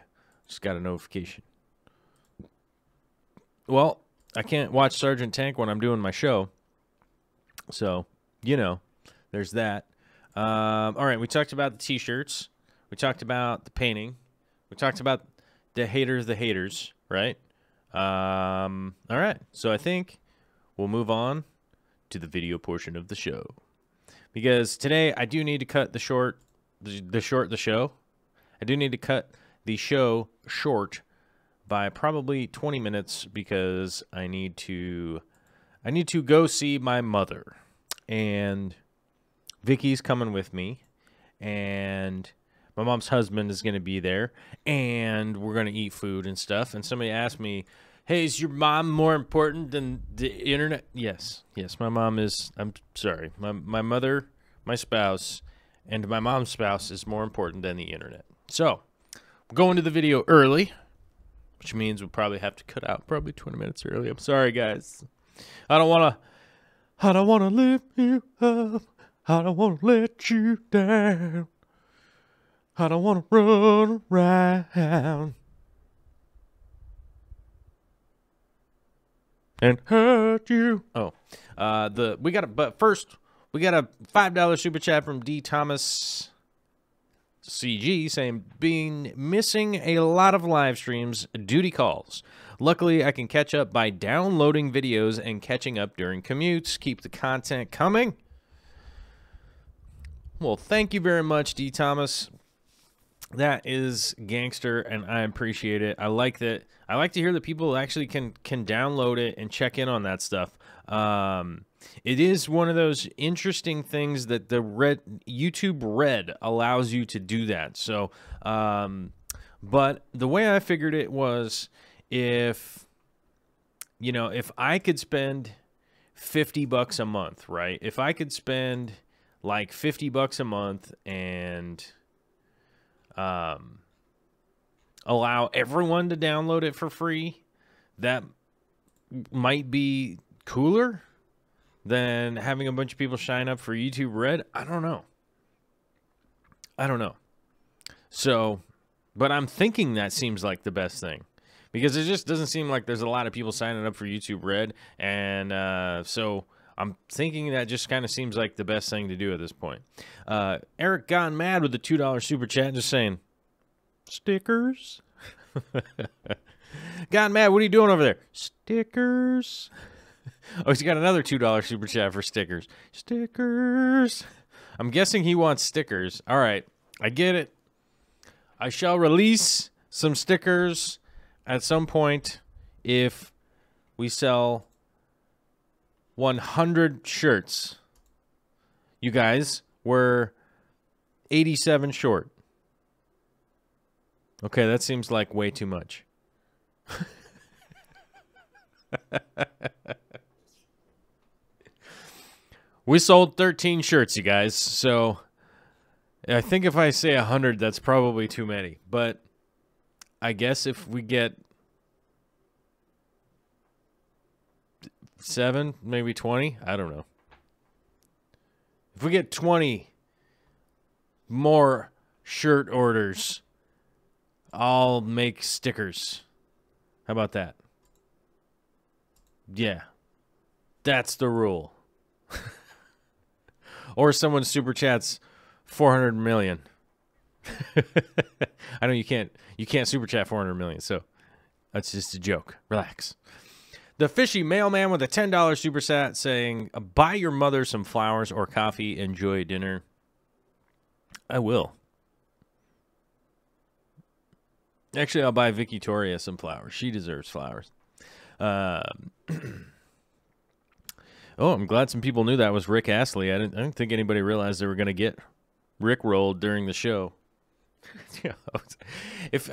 Just got a notification. Well, I can't watch Sergeant Tank when I'm doing my show. So, you know, there's that. All right, we talked about the T-shirts. We talked about the painting. We talked about the haters, right? All right, so I think we'll move on to the video portion of the show, because today I do need to cut the show. I do need to cut the show short by probably 20 minutes because I need to go see my mother. And Vicky's coming with me, and my mom's husband is going to be there, and we're going to eat food and stuff. And somebody asked me, hey, is your mom more important than the internet? Yes, my mom is. I'm sorry. My mother, my spouse, and my mom's spouse is more important than the internet. So, we're going to the video early, which means we'll probably have to cut out probably 20 minutes early. I'm sorry, guys. I don't want to lift you up. I don't want to let you down. I don't want to run around and hurt you. Oh, but first we got a $5 super chat from D. Thomas CG saying, being missing a lot of live streams, duty calls. Luckily, I can catch up by downloading videos and catching up during commutes. Keep the content coming. Well, thank you very much, D. Thomas. That is gangster, and I appreciate it. I like that. I like to hear that people actually can download it and check in on that stuff. It is one of those interesting things that the YouTube Red allows you to do that. So, but the way I figured it was, if I could spend $50 a month, right? If I could spend like $50 a month and allow everyone to download it for free, that might be cooler than having a bunch of people sign up for YouTube Red. I don't know. So, but I'm thinking that seems like the best thing, because it just doesn't seem like there's a lot of people signing up for YouTube Red, and so I'm thinking that just kind of seems like the best thing to do at this point. Eric Gone Mad with the $2 super chat, just saying, stickers? Gone Mad, what are you doing over there? Stickers? Oh, he's got another $2 super chat for stickers. Stickers. I'm guessing he wants stickers. All right, I get it. I shall release some stickers at some point if we sell 100 shirts. You guys, we're 87 short. Okay, that seems like way too much. We sold 13 shirts, you guys, so I think if I say 100, that's probably too many. But I guess if we get 7, maybe 20, I don't know. If we get 20 more shirt orders, I'll make stickers. How about that? Yeah, that's the rule. Or someone super chats 400 million. I know you can't super chat 400 million, so that's just a joke. Relax. The Fishy Mailman with a $10 super chat saying, buy your mother some flowers or coffee, enjoy dinner. I will. Actually, I'll buy Vicky Toria some flowers. She deserves flowers. Oh, I'm glad some people knew that was Rick Astley. I didn't think anybody realized they were going to get Rickrolled during the show. If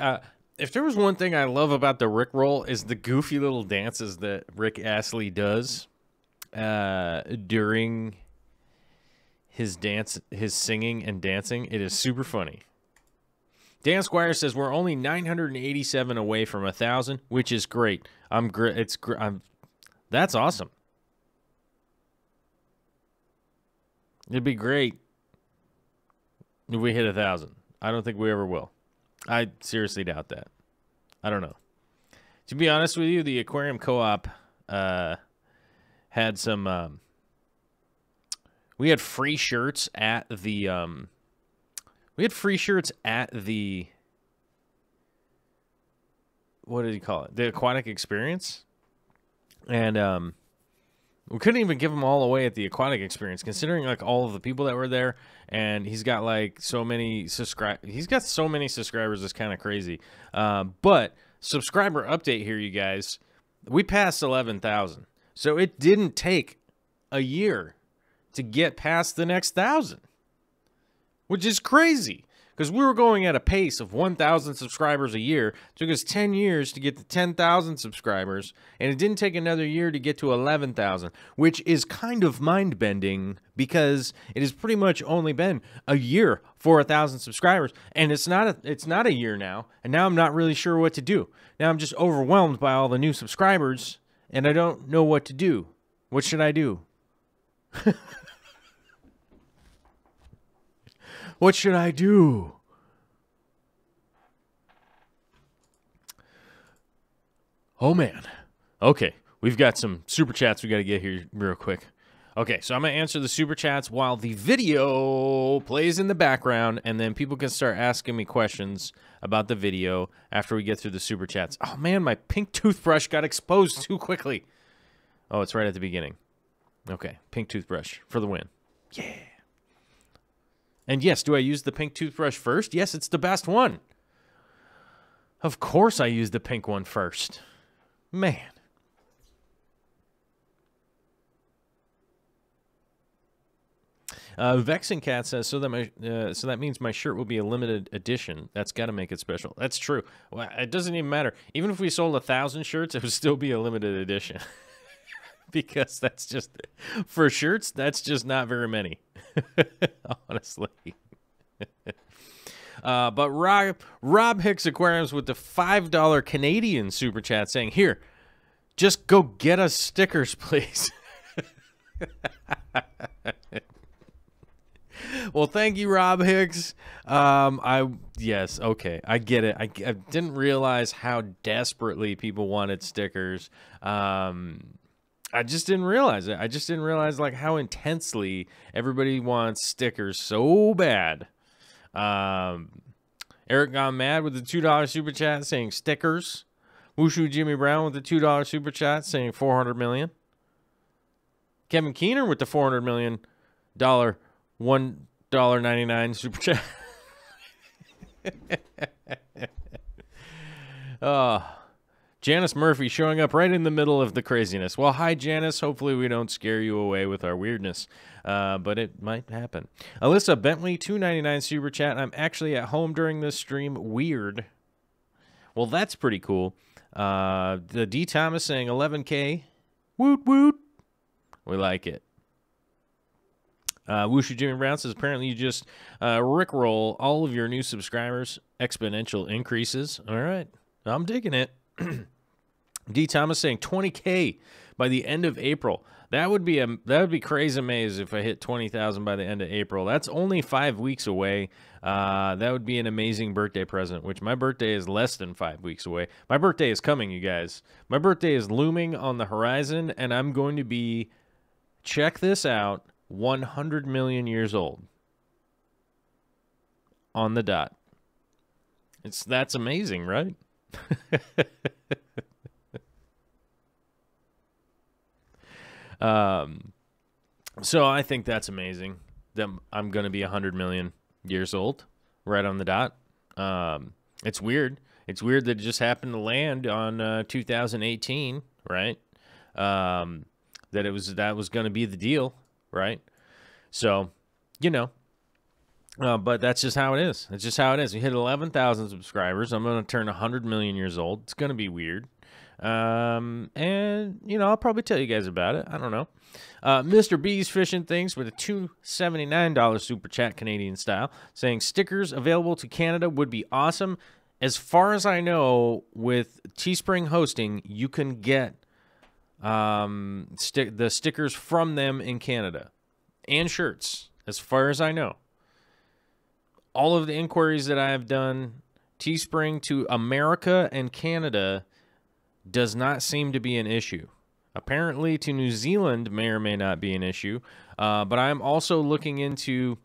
there was one thing I love about the Rickroll, is the goofy little dances that Rick Astley does during his singing and dancing. It is super funny. Dan Squire says we're only 987 away from 1,000, which is great. That's awesome. It'd be great if we hit 1,000. I don't think we ever will. I seriously doubt that. I don't know. To be honest with you, the Aquarium Co-op had some. We had free shirts at the. We had free shirts at the. What did he call it? The Aquatic Experience, and we couldn't even give them all away at the Aquatic Experience, considering like all of the people that were there. And he's got like so many subscribers. He's got so many subscribers. It's kind of crazy. But subscriber update here, you guys. We passed 11,000. So it didn't take a year to get past the next 1,000, which is crazy because we were going at a pace of 1,000 subscribers a year. It took us 10 years to get to 10,000 subscribers, and it didn't take another year to get to 11,000, which is kind of mind-bending because it has pretty much only been a year for 1,000 subscribers, and it's not a year now, and now I'm not really sure what to do. Now I'm just overwhelmed by all the new subscribers, and I don't know what to do. What should I do? What should I do? Oh, man. Okay, we've got some super chats we got to get here real quick. Okay, so I'm going to answer the super chats while the video plays in the background, and then people can start asking me questions about the video after we get through the super chats. Oh, man, my pink toothbrush got exposed too quickly. Oh, it's right at the beginning. Okay, pink toothbrush for the win. Yeah. And yes, do I use the pink toothbrush first? Yes, it's the best one. Of course I use the pink one first. Man. Vexing Cat says, so that means my shirt will be a limited edition. That's got to make it special. That's true. Well, it doesn't even matter. Even if we sold 1,000 shirts, it would still be a limited edition. Because that's just, for shirts, that's just not very many. Honestly. But Rob Hicks Aquariums with the $5 Canadian super chat saying, here, just go get us stickers, please. Well, thank you, Rob Hicks. Yes, okay, I get it. I didn't realize how desperately people wanted stickers. I just didn't realize it. I just didn't realize like how intensely everybody wants stickers so bad. Eric Gone Mad with the $2 super chat saying stickers. Wushu Jimmy Brown with the $2 super chat saying 400 million. Kevin Keener with the $400 million $1.99 super chat. Janice Murphy showing up right in the middle of the craziness. Well, hi, Janice. Hopefully we don't scare you away with our weirdness, but it might happen. Alyssa Bentley, $2.99 super chat. I'm actually at home during this stream. Weird. Well, that's pretty cool. The D. Thomas saying 11K. Woot, woot. We like it. Wushu Jimmy Brown says, apparently you just rickroll all of your new subscribers. Exponential increases. All right. I'm digging it. D. Thomas saying 20K by the end of April. That would be crazy maze if I hit 20,000 by the end of April. That's only 5 weeks away. That would be an amazing birthday present, which my birthday is less than 5 weeks away. My birthday is coming, you guys. My birthday is looming on the horizon, and I'm going to be, check this out, 100 million years old. On the dot. That's amazing, right? So I think that's amazing that I'm going to be 100 million years old right on the dot. It's weird. It's weird that it just happened to land on 2018, right? That was going to be the deal, right? So, you know, but that's just how it is. It's just how it is. We hit 11,000 subscribers. I'm going to turn 100 million years old. It's going to be weird. And, you know, I'll probably tell you guys about it. I don't know. Mr. B's Fishing Things with a $279 super chat Canadian style saying stickers available to Canada would be awesome. As far as I know, with Teespring hosting, you can get the stickers from them in Canada and shirts, as far as I know. All of the inquiries that I have done, Teespring to America and Canada does not seem to be an issue. Apparently to New Zealand may or may not be an issue, but I'm also looking into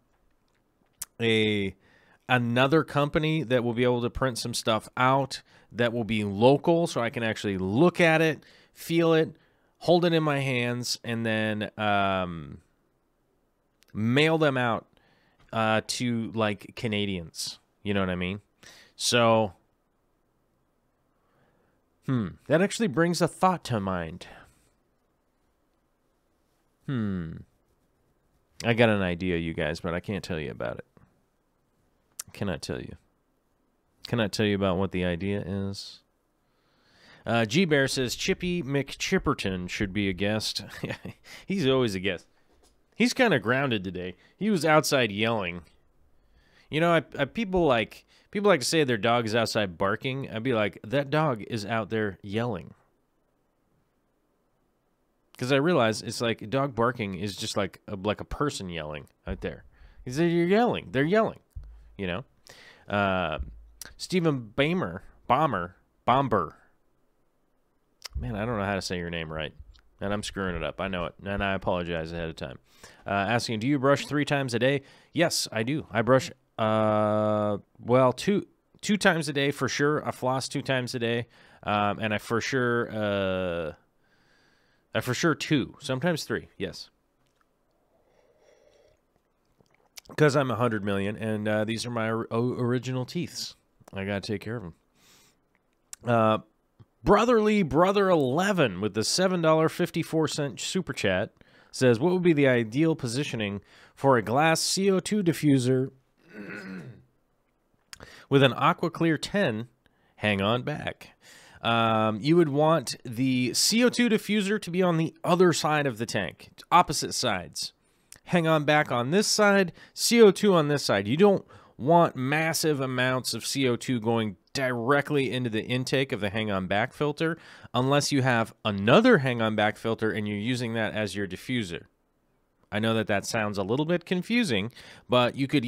another company that will be able to print some stuff out that will be local, so I can actually look at it, feel it, hold it in my hands, and then mail them out to like Canadians. You know what I mean? So That actually brings a thought to mind. I got an idea, you guys, but I can't tell you about it. Cannot tell you. Cannot tell you about what the idea is. G-Bear says Chippy McChipperton should be a guest. He's always a guest. He's kind of grounded today. He was outside yelling. You know, people like to say their dog is outside barking. I'd be like, that dog is out there yelling. Because I realize it's like dog barking is just like a person yelling out there. He said, you're yelling. They're yelling. You know? Stephen Bomber. Man, I don't know how to say your name right. And I'm screwing it up. I know it. And I apologize ahead of time. Asking, do you brush 3 times a day? Yes, I do. I brush, well, two times a day for sure. I floss 2 times a day. And I for sure 2. Sometimes 3, yes. Because I'm 100 million, and these are my original teeths. I got to take care of them. Brotherly Brother 11 with the $7.54 super chat says, what would be the ideal positioning for a glass CO2 diffuser with an Aqua Clear 10 hang on back? You would want the CO2 diffuser to be on the other side of the tank, opposite sides. Hang on back on this side, CO2 on this side. You don't want massive amounts of CO2 going directly into the intake of the hang-on back filter unless you have another hang-on back filter and you're using that as your diffuser. I know that sounds a little bit confusing, but you could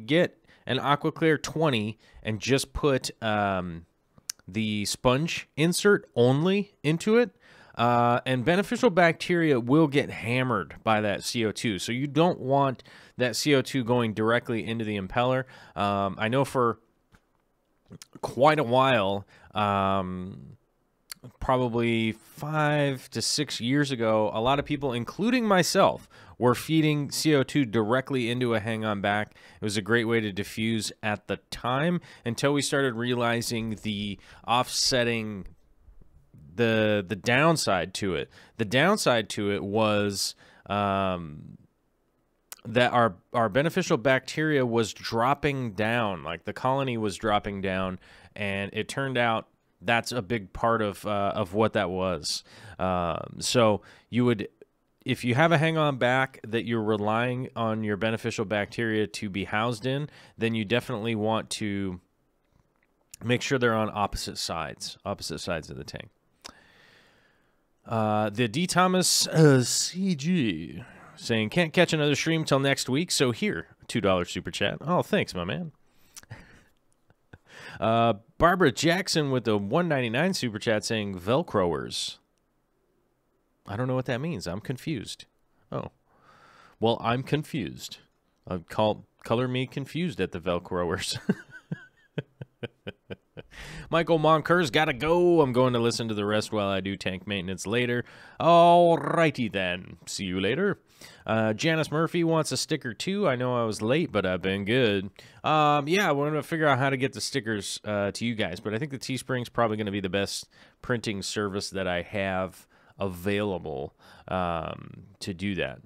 get an Aqua Clear 20 and just put the sponge insert only into it, and beneficial bacteria will get hammered by that CO2. So you don't want that CO2 going directly into the impeller. I know for quite a while, probably 5 to 6 years ago, a lot of people, including myself, were feeding CO2 directly into a hang-on back. It was a great way to diffuse at the time until we started realizing the offsetting, the downside to it. The downside to it was that our beneficial bacteria was dropping down, like the colony was dropping down, and it turned out that's a big part of what that was. So you would, if you have a hang-on back that you're relying on your beneficial bacteria to be housed in, then you definitely want to make sure they're on opposite sides of the tank. The D. Thomas CG saying, can't catch another stream till next week, so here, $2 super chat. Oh, thanks, my man. Barbara Jackson with the $1.99 super chat saying, Velcroers. I don't know what that means. I'm confused. Oh. Well, I'm confused. Color me confused at the Velcroers. Michael Monker's got to go. I'm going to listen to the rest while I do tank maintenance later. Alrighty then. See you later. Janice Murphy wants a sticker too. I know I was late, but I've been good. Yeah, we're going to figure out how to get the stickers to you guys, but I think the Teespring's probably going to be the best printing service that I have available to do that.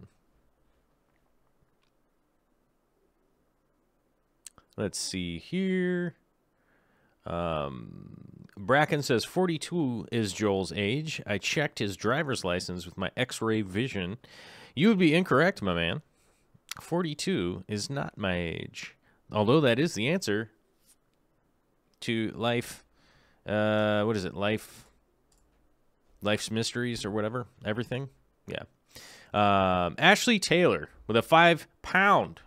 Let's see here. Bracken says 42 is Joel's age. I checked his driver's license with my X-ray vision. You would be incorrect, my man. 42 is not my age. Although that is the answer to life. What is it? Life's mysteries or whatever. Everything. Yeah. Ashley Taylor with a £5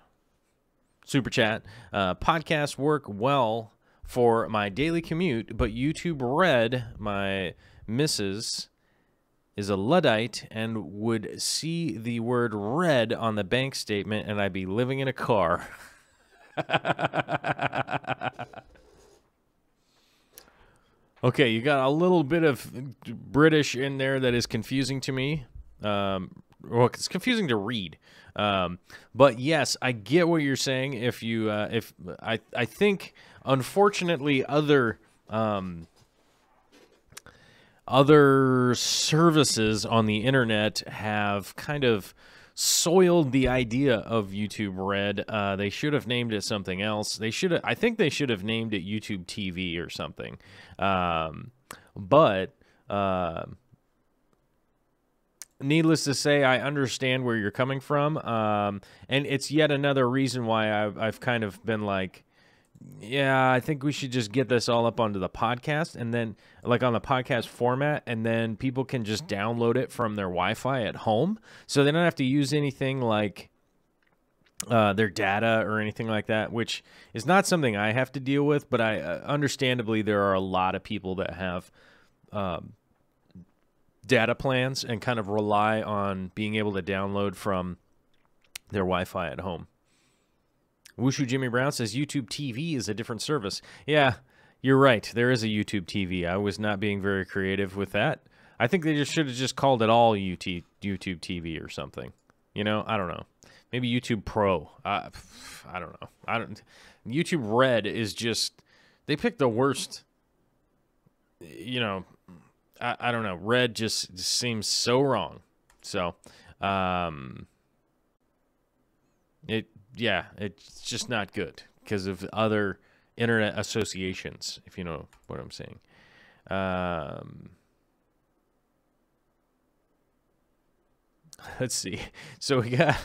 super chat. Podcasts work well for my daily commute, but YouTube Red, my missus, is a Luddite and would see the word red on the bank statement and I'd be living in a car. Okay, you got a little bit of British in there that is confusing to me. Well, it's confusing to read. But yes, I get what you're saying. If you, I think, unfortunately, other other services on the internet have kind of soiled the idea of YouTube Red. They should have named it something else. I think they should have named it YouTube TV or something. But needless to say, I understand where you're coming from. And it's yet another reason why I've kind of been like, yeah, I think we should just get this all up onto the podcast, and then like on the podcast format, and then people can just download it from their Wi-Fi at home, so they don't have to use anything like their data or anything like that, which is not something I have to deal with. But I understandably, there are a lot of people that have data plans and kind of rely on being able to download from their Wi-Fi at home. Wushu Jimmy Brown says YouTube TV is a different service. Yeah, you're right. There is a YouTube TV. I was not being very creative with that. I think they just should have just called it all YouTube TV or something. You know, I don't know. Maybe YouTube Pro. I don't know. YouTube Red is just, they picked the worst. You know, I don't know. Red just seems so wrong. So, yeah, it's just not good because of other internet associations, if you know what I'm saying. Let's see. So we got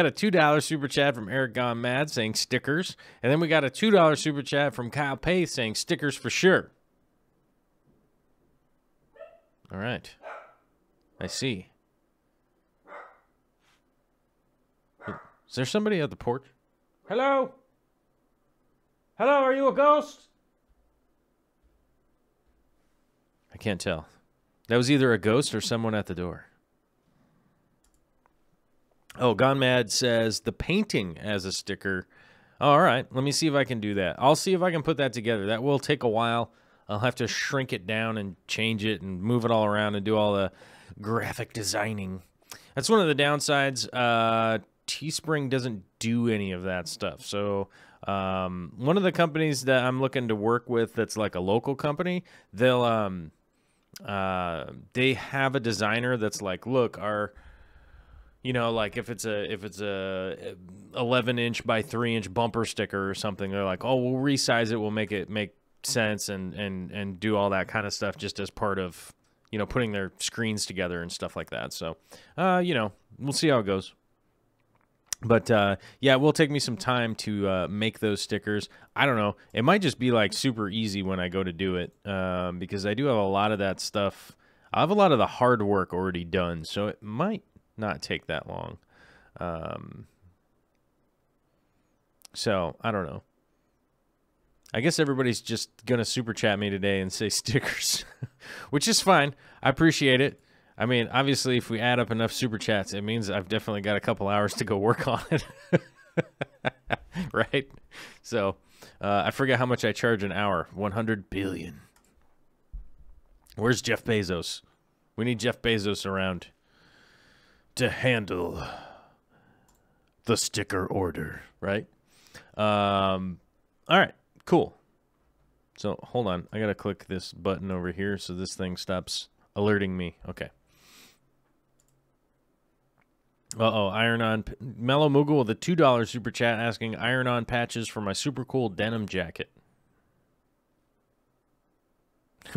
a $2 super chat from Eric Gone Mad saying stickers, and then we got a $2 super chat from Kyle Pace saying stickers for sure. All right. I see. Is there somebody at the porch? Hello? Hello, are you a ghost? I can't tell. That was either a ghost or someone at the door. Oh, Gone Mad says the painting as a sticker. Oh, all right, let me see if I can do that. I'll see if I can put that together. That will take a while. I'll have to shrink it down and change it and move it all around and do all the graphic designing. That's one of the downsides. Teespring doesn't do any of that stuff. So one of the companies that I'm looking to work with that's like a local company, they'll they have a designer that's like, look, our, you know, like if it's a 11-inch by 3-inch bumper sticker or something, they're like, oh, we'll resize it, we'll make it make sense and do all that kind of stuff just as part of, you know, putting their screens together and stuff like that. So you know, we'll see how it goes. But, yeah, it will take me some time to make those stickers. I don't know. It might just be, like, super easy when I go to do it because I do have a lot of that stuff. I have a lot of the hard work already done, so it might not take that long. So, I don't know. I guess everybody's just going to super chat me today and say stickers, which is fine. I appreciate it. I mean, obviously, if we add up enough super chats, it means I've definitely got a couple hours to go work on it. Right? So, I forget how much I charge an hour. 100 billion. Where's Jeff Bezos? We need Jeff Bezos around to handle the sticker order, right? All right, cool. So, hold on. I got to click this button over here so this thing stops alerting me. Okay. Uh-oh, iron-on. Mellow Moogle with a $2 super chat asking iron-on patches for my super cool denim jacket.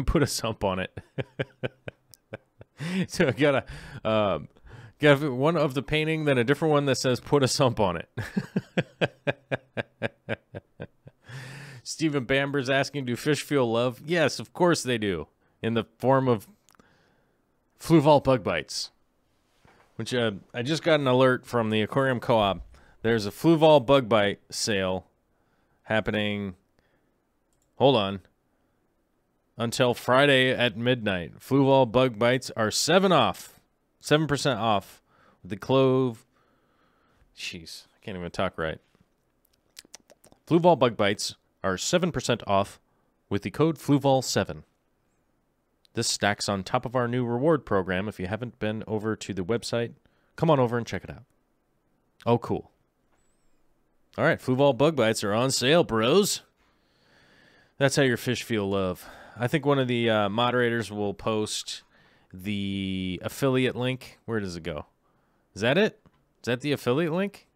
Put a sump on it. So I got one of the painting, then a different one that says put a sump on it. Stephen Bamber's asking, do fish feel love? Yes, of course they do. In the form of fluval bug bites. Which I just got an alert from the Aquarium Co-op. There's a fluval bug bite sale happening. Hold on. Until Friday at midnight. Fluval bug bites are 7% off. With the clove. Jeez, I can't even talk right. Fluval bug bites are 7% off with the code FLUVAL7. This stacks on top of our new reward program. If you haven't been over to the website, come on over and check it out. Oh, cool. All right, Fluval bug bites are on sale, bros. That's how your fish feel love. I think one of the moderators will post the affiliate link. Where does it go? Is that it? Is that the affiliate link?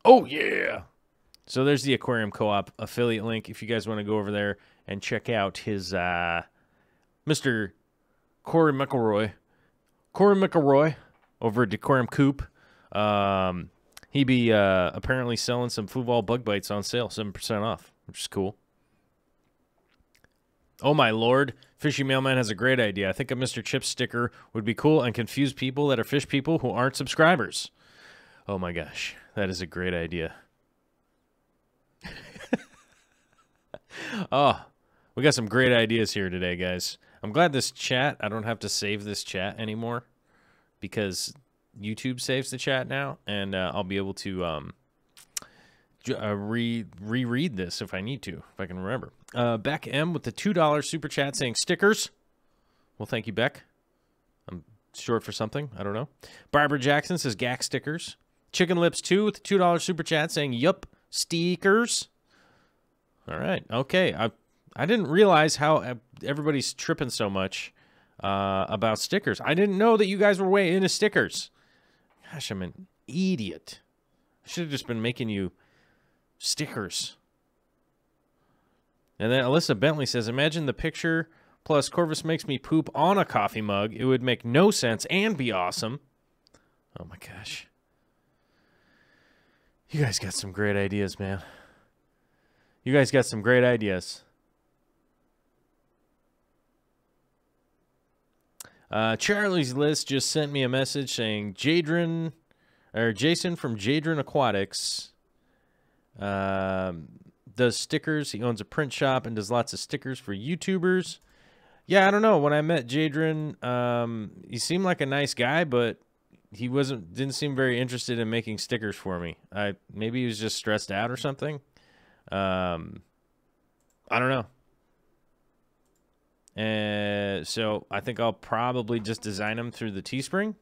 Oh, yeah. So there's the Aquarium Co-op affiliate link if you guys want to go over there and check out his Mr. Corey McElroy over at Aquarium Coop. He be apparently selling some football bug bites on sale, 7% off, which is cool. Oh, my Lord. Fishy Mailman has a great idea. I think a Mr. Chips sticker would be cool and confuse people that are fish people who aren't subscribers. Oh, my gosh. That is a great idea. Oh, we got some great ideas here today, guys. I'm glad this chat, I don't have to save this chat anymore because YouTube saves the chat now, and I'll be able to reread this if I need to, if I can remember. Beck M with the $2 super chat saying stickers. Well, thank you, Beck. I'm short for something. I don't know. Barbara Jackson says gack stickers. Chicken Lips 2 with the $2 super chat saying yup, stickers. All right. Okay. I didn't realize how everybody's tripping so much about stickers. I didn't know that you guys were way into stickers. Gosh, I'm an idiot. I should have just been making you stickers. And then Alyssa Bentley says, imagine the picture plus Corvus makes me poop on a coffee mug. It would make no sense and be awesome. Oh, my gosh. You guys got some great ideas, man. You guys got some great ideas. Charlie's List just sent me a message saying Jason from Jadron Aquatics does stickers. He owns a print shop and does lots of stickers for YouTubers. Yeah, I don't know. When I met Jadron, he seemed like a nice guy, but he didn't seem very interested in making stickers for me. Maybe he was just stressed out or something. I don't know. So I think I'll probably just design them through the Teespring,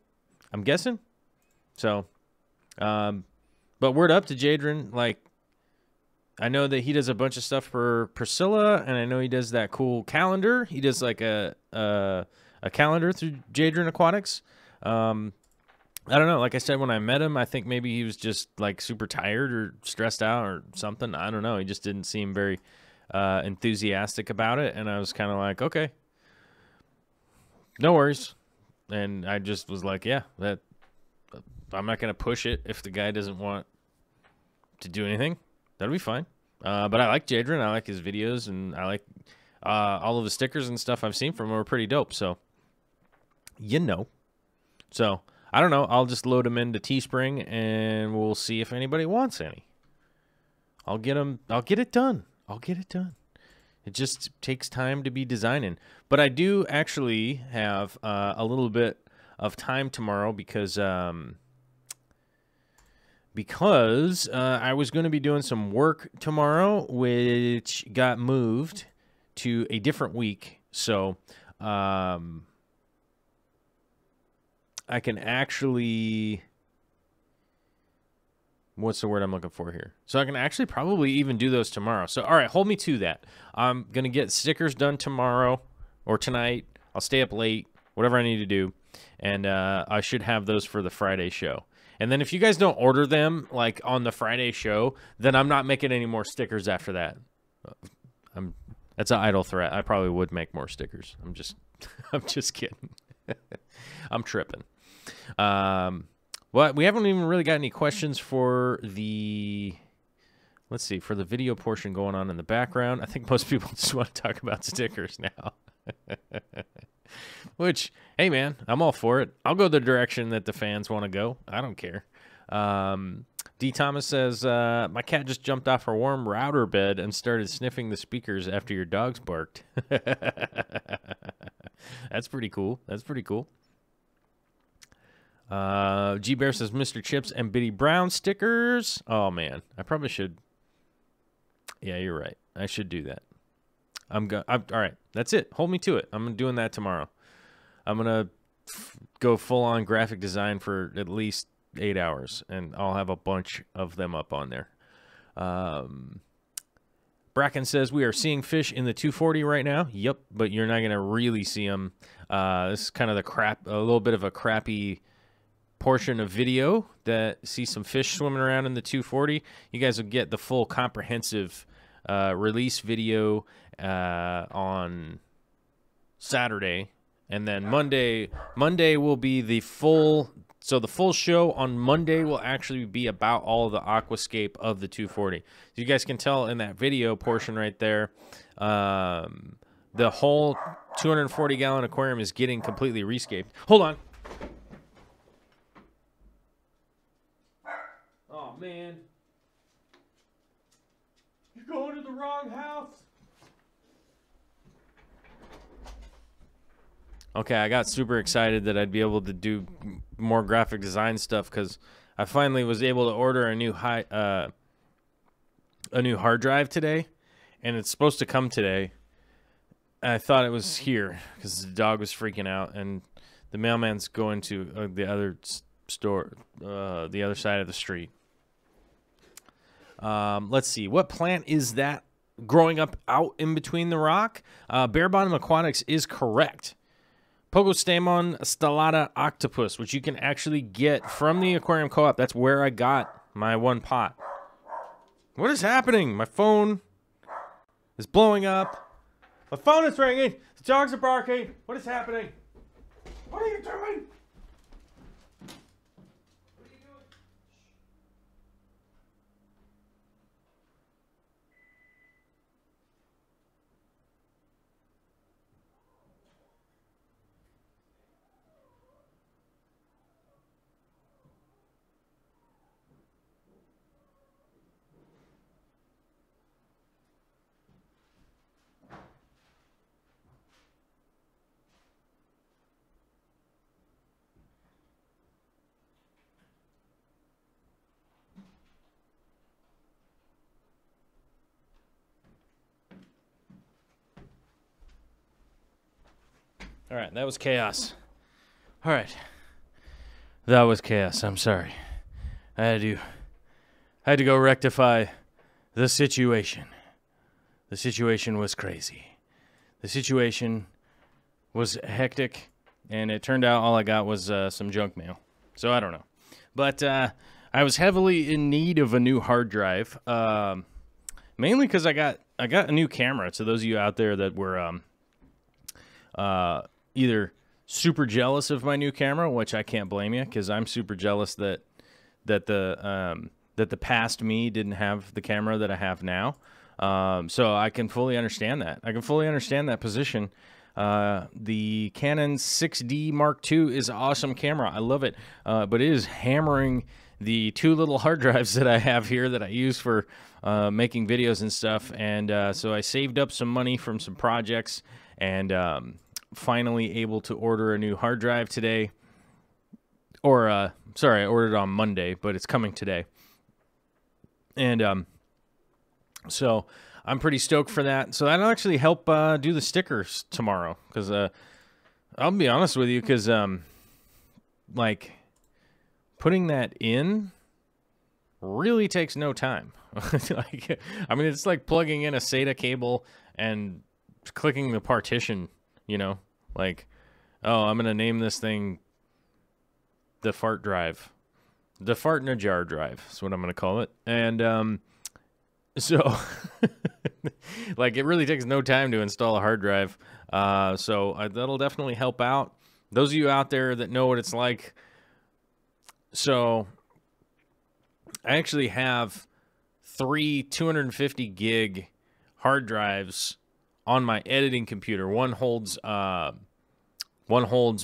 I'm guessing. So, but word up to Jadron. Like, I know that he does a bunch of stuff for Priscilla, and I know he does that cool calendar. He does like a calendar through Jadron Aquatics. I don't know. Like I said, when I met him, I think maybe he was just like super tired or stressed out or something. I don't know. He just didn't seem very enthusiastic about it, and I was kind of like, okay, no worries. And I just was like, yeah, that I'm not gonna push it if the guy doesn't want to do anything. That'll be fine. But I like Jadron. I like his videos, and I like all of the stickers and stuff I've seen from him are pretty dope. So, you know. So, I don't know. I'll just load them into Teespring, and we'll see if anybody wants any. I'll get them. I'll get it done. I'll get it done. It just takes time to be designing. But I do actually have a little bit of time tomorrow because I was going to be doing some work tomorrow, which got moved to a different week. So I can actually... What's the word I'm looking for here? So I can actually probably even do those tomorrow. So, all right, hold me to that. I'm going to get stickers done tomorrow or tonight. I'll stay up late, whatever I need to do. And I should have those for the Friday show. And then if you guys don't order them, like, on the Friday show, then I'm not making any more stickers after that. That's an idle threat. I probably would make more stickers. I'm just kidding. I'm tripping. Well, we haven't even really got any questions for the, let's see, for the video portion going on in the background. I think most people just want to talk about stickers now. Which, hey, man, I'm all for it. I'll go the direction that the fans want to go. I don't care. D. Thomas says, my cat just jumped off her warm router bed and started sniffing the speakers after your dogs barked. That's pretty cool. That's pretty cool. G Bear says Mr. Chips and Biddy Brown stickers. Oh man, I probably should. Yeah, you're right. I should do that. All right. That's it. Hold me to it. I'm doing that tomorrow. I'm gonna go full on graphic design for at least 8 hours, and I'll have a bunch of them up on there. Bracken says we are seeing fish in the 240 right now. Yep, but you're not gonna really see them. This is kind of a little bit of a crappy portion of video that see some fish swimming around in the 240. You guys will get the full comprehensive release video on Saturday, and then Monday will be the full. So the full show on Monday will actually be about all of the Aquascape of the 240. So you guys can tell in that video portion right there, the whole 240-gallon aquarium is getting completely rescaped. Hold on. Oh, man. You're going to the wrong house. Okay, I got super excited that I'd be able to do more graphic design stuff because I finally was able to order a new hard drive today, and it's supposed to come today. I thought it was here because the dog was freaking out, and the mailman's going to the other store, the other side of the street. Let's see. What plant is that growing up out in between the rock? Bare Bottom Aquatics is correct. Pogostemon stellata octopus, which you can actually get from the Aquarium Co-op. That's where I got my one pot. What is happening? My phone is blowing up. My phone is ringing. The dogs are barking. What is happening? What are you doing? All right, that was chaos. All right. That was chaos. I'm sorry. I had to go rectify the situation. The situation was crazy. The situation was hectic, and it turned out all I got was some junk mail. So I don't know. But I was heavily in need of a new hard drive, mainly because I got a new camera. To those of you out there that were either super jealous of my new camera, which I can't blame you, because I'm super jealous that the past me didn't have the camera that I have now. So I can fully understand that. I can fully understand that position. The Canon 6D Mark II is an awesome camera. I love it, but it is hammering the two little hard drives that I have here that I use for making videos and stuff. And so I saved up some money from some projects, and finally able to order a new hard drive today. Or, sorry, I ordered it on Monday, but it's coming today. And so I'm pretty stoked for that. So that'll actually help do the stickers tomorrow. Because I'll be honest with you, because like putting that in really takes no time. Like, I mean, it's like plugging in a SATA cable and clicking the partition, you know, like, oh, I'm going to name this thing the fart drive. The fart in a jar drive is what I'm going to call it. And so, like, it really takes no time to install a hard drive. So that'll definitely help out. Those of you out there that know what it's like. So I actually have 3 250 gig hard drives on my editing computer. One holds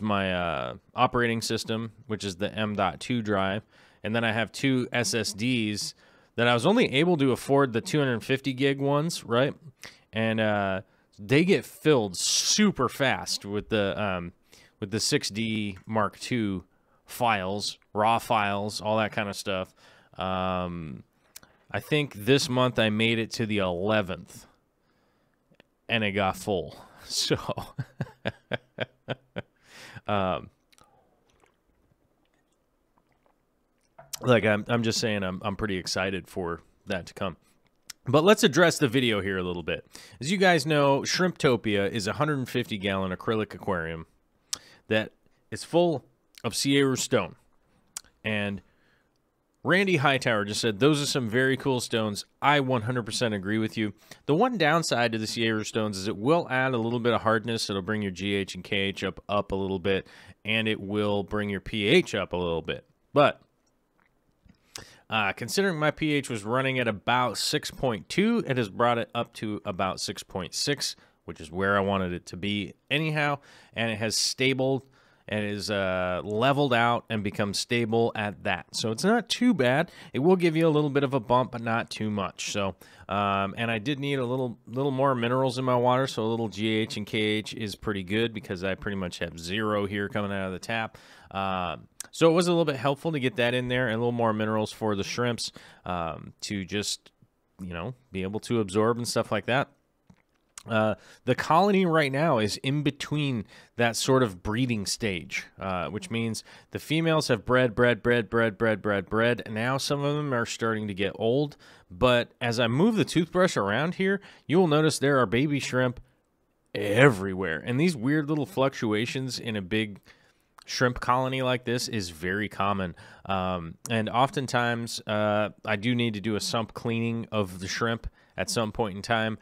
my operating system, which is the M.2 drive, and then I have 2 SSDs that I was only able to afford the 250 gig ones, right? And they get filled super fast with the 6D Mark II files, raw files, all that kind of stuff. I think this month I made it to the 11th. And it got full. So, like I'm just saying, I'm pretty excited for that to come. But let's address the video here a little bit. As you guys know, Shrimptopia is a 150-gallon acrylic aquarium that is full of Sierra stone. And Randy Hightower just said, those are some very cool stones. I 100% agree with you. The one downside to the Sierra stones is it will add a little bit of hardness. It'll bring your GH and KH up a little bit, and it will bring your pH up a little bit. But considering my pH was running at about 6.2, it has brought it up to about 6.6, which is where I wanted it to be anyhow, and it has stabled and is leveled out and become stable at that. So it's not too bad. It will give you a little bit of a bump, but not too much. So, and I did need a little more minerals in my water, so a little GH and KH is pretty good because I pretty much have 0 here coming out of the tap. So it was a little bit helpful to get that in there and a little more minerals for the shrimps to just, you know, be able to absorb and stuff like that. The colony right now is in between that sort of breeding stage, which means the females have bred. Now some of them are starting to get old, but as I move the toothbrush around here, you will notice there are baby shrimp everywhere. And these weird little fluctuations in a big shrimp colony like this is very common. And oftentimes, I do need to do a sump cleaning of the shrimp at some point in time.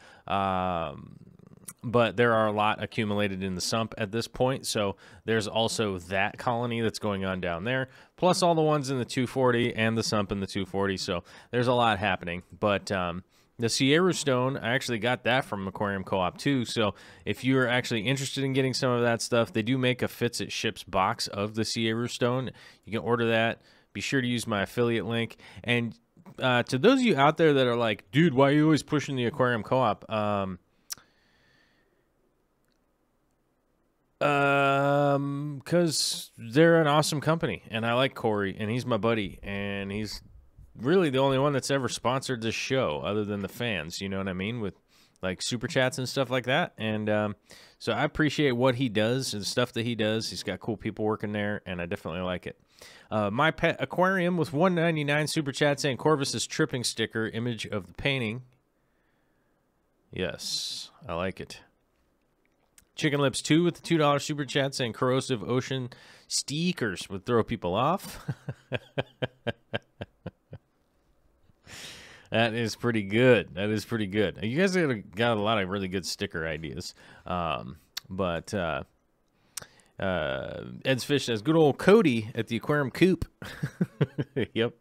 But there are a lot accumulated in the sump at this point. So there's also that colony that's going on down there, plus all the ones in the 240 and the sump in the 240. So there's a lot happening. But the Sierra stone, I actually got that from Aquarium Co-op too. So if you're actually interested in getting some of that stuff, they do make a Fits It Ships box of the Sierra stone. You can order that. Be sure to use my affiliate link. And to those of you out there that are like, dude, why are you always pushing the Aquarium Co-op? Because they're an awesome company, and I like Corey, and he's my buddy, and he's really the only one that's ever sponsored this show other than the fans, you know what I mean, with like super chats and stuff like that. And so I appreciate what he does and stuff that he does. He's got cool people working there, and I definitely like it. My Pet Aquarium with $1.99 super chat saying Corvus's tripping sticker, image of the painting. Yes, I like it. Chicken Lips 2 with the $2 super chat saying corrosive ocean stickers would throw people off. That is pretty good. That is pretty good. You guys got a lot of really good sticker ideas. But Ed's Fish says, good old Cody at the Aquarium Coop. Yep.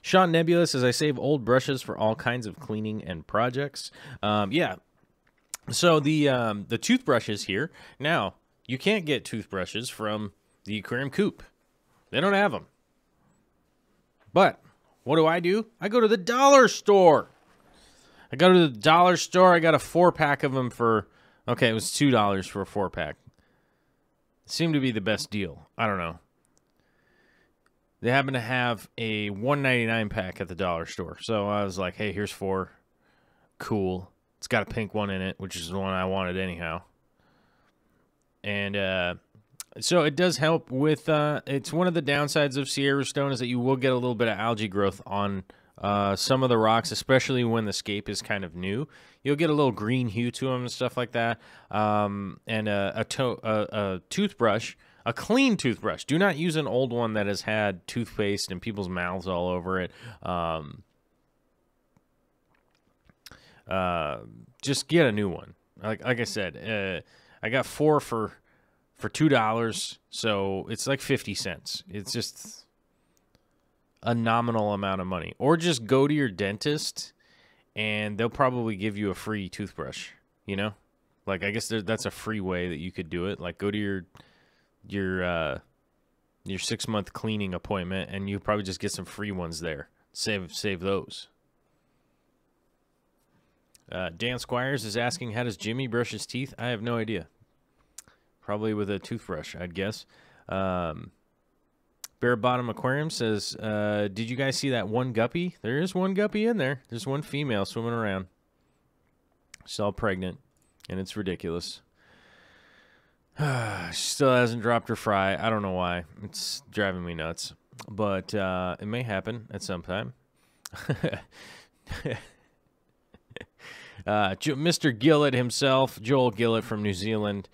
Sean Nebula says, I save old brushes for all kinds of cleaning and projects. Yeah. So the toothbrushes here, now, you can't get toothbrushes from the Aquarium Coop. They don't have them. But what do? I go to the dollar store. I got a 4-pack of them for, okay, it was $2 for a 4-pack. Seemed to be the best deal. I don't know. They happen to have a $1.99 pack at the dollar store. So I was like, hey, here's 4. Cool. It's got a pink one in it, which is the one I wanted anyhow. And so it does help with, it's one of the downsides of Sierra stone is that you will get a little bit of algae growth on some of the rocks, especially when the scape is kind of new. You'll get a little green hue to them and stuff like that. And a toothbrush, a clean toothbrush. Do not use an old one that has had toothpaste and people's mouths all over it. Just get a new one. Like I said, I got 4 for $2, so it's like 50 cents. It's just a nominal amount of money. Or just go to your dentist, and they'll probably give you a free toothbrush, you know? Like, I guess that's a free way that you could do it. Like, go to your 6-month cleaning appointment, and you probably just get some free ones there. Save those. Dan Squires is asking, how does Jimmy brush his teeth? I have no idea. Probably with a toothbrush, I'd guess. Bare Bottom Aquarium says, did you guys see that one guppy? There is one guppy in there. There's one female swimming around. She's all pregnant, and it's ridiculous. She still hasn't dropped her fry. I don't know why. It's driving me nuts. But it may happen at some time. Mr. Gillett himself, Joel Gillett from New Zealand,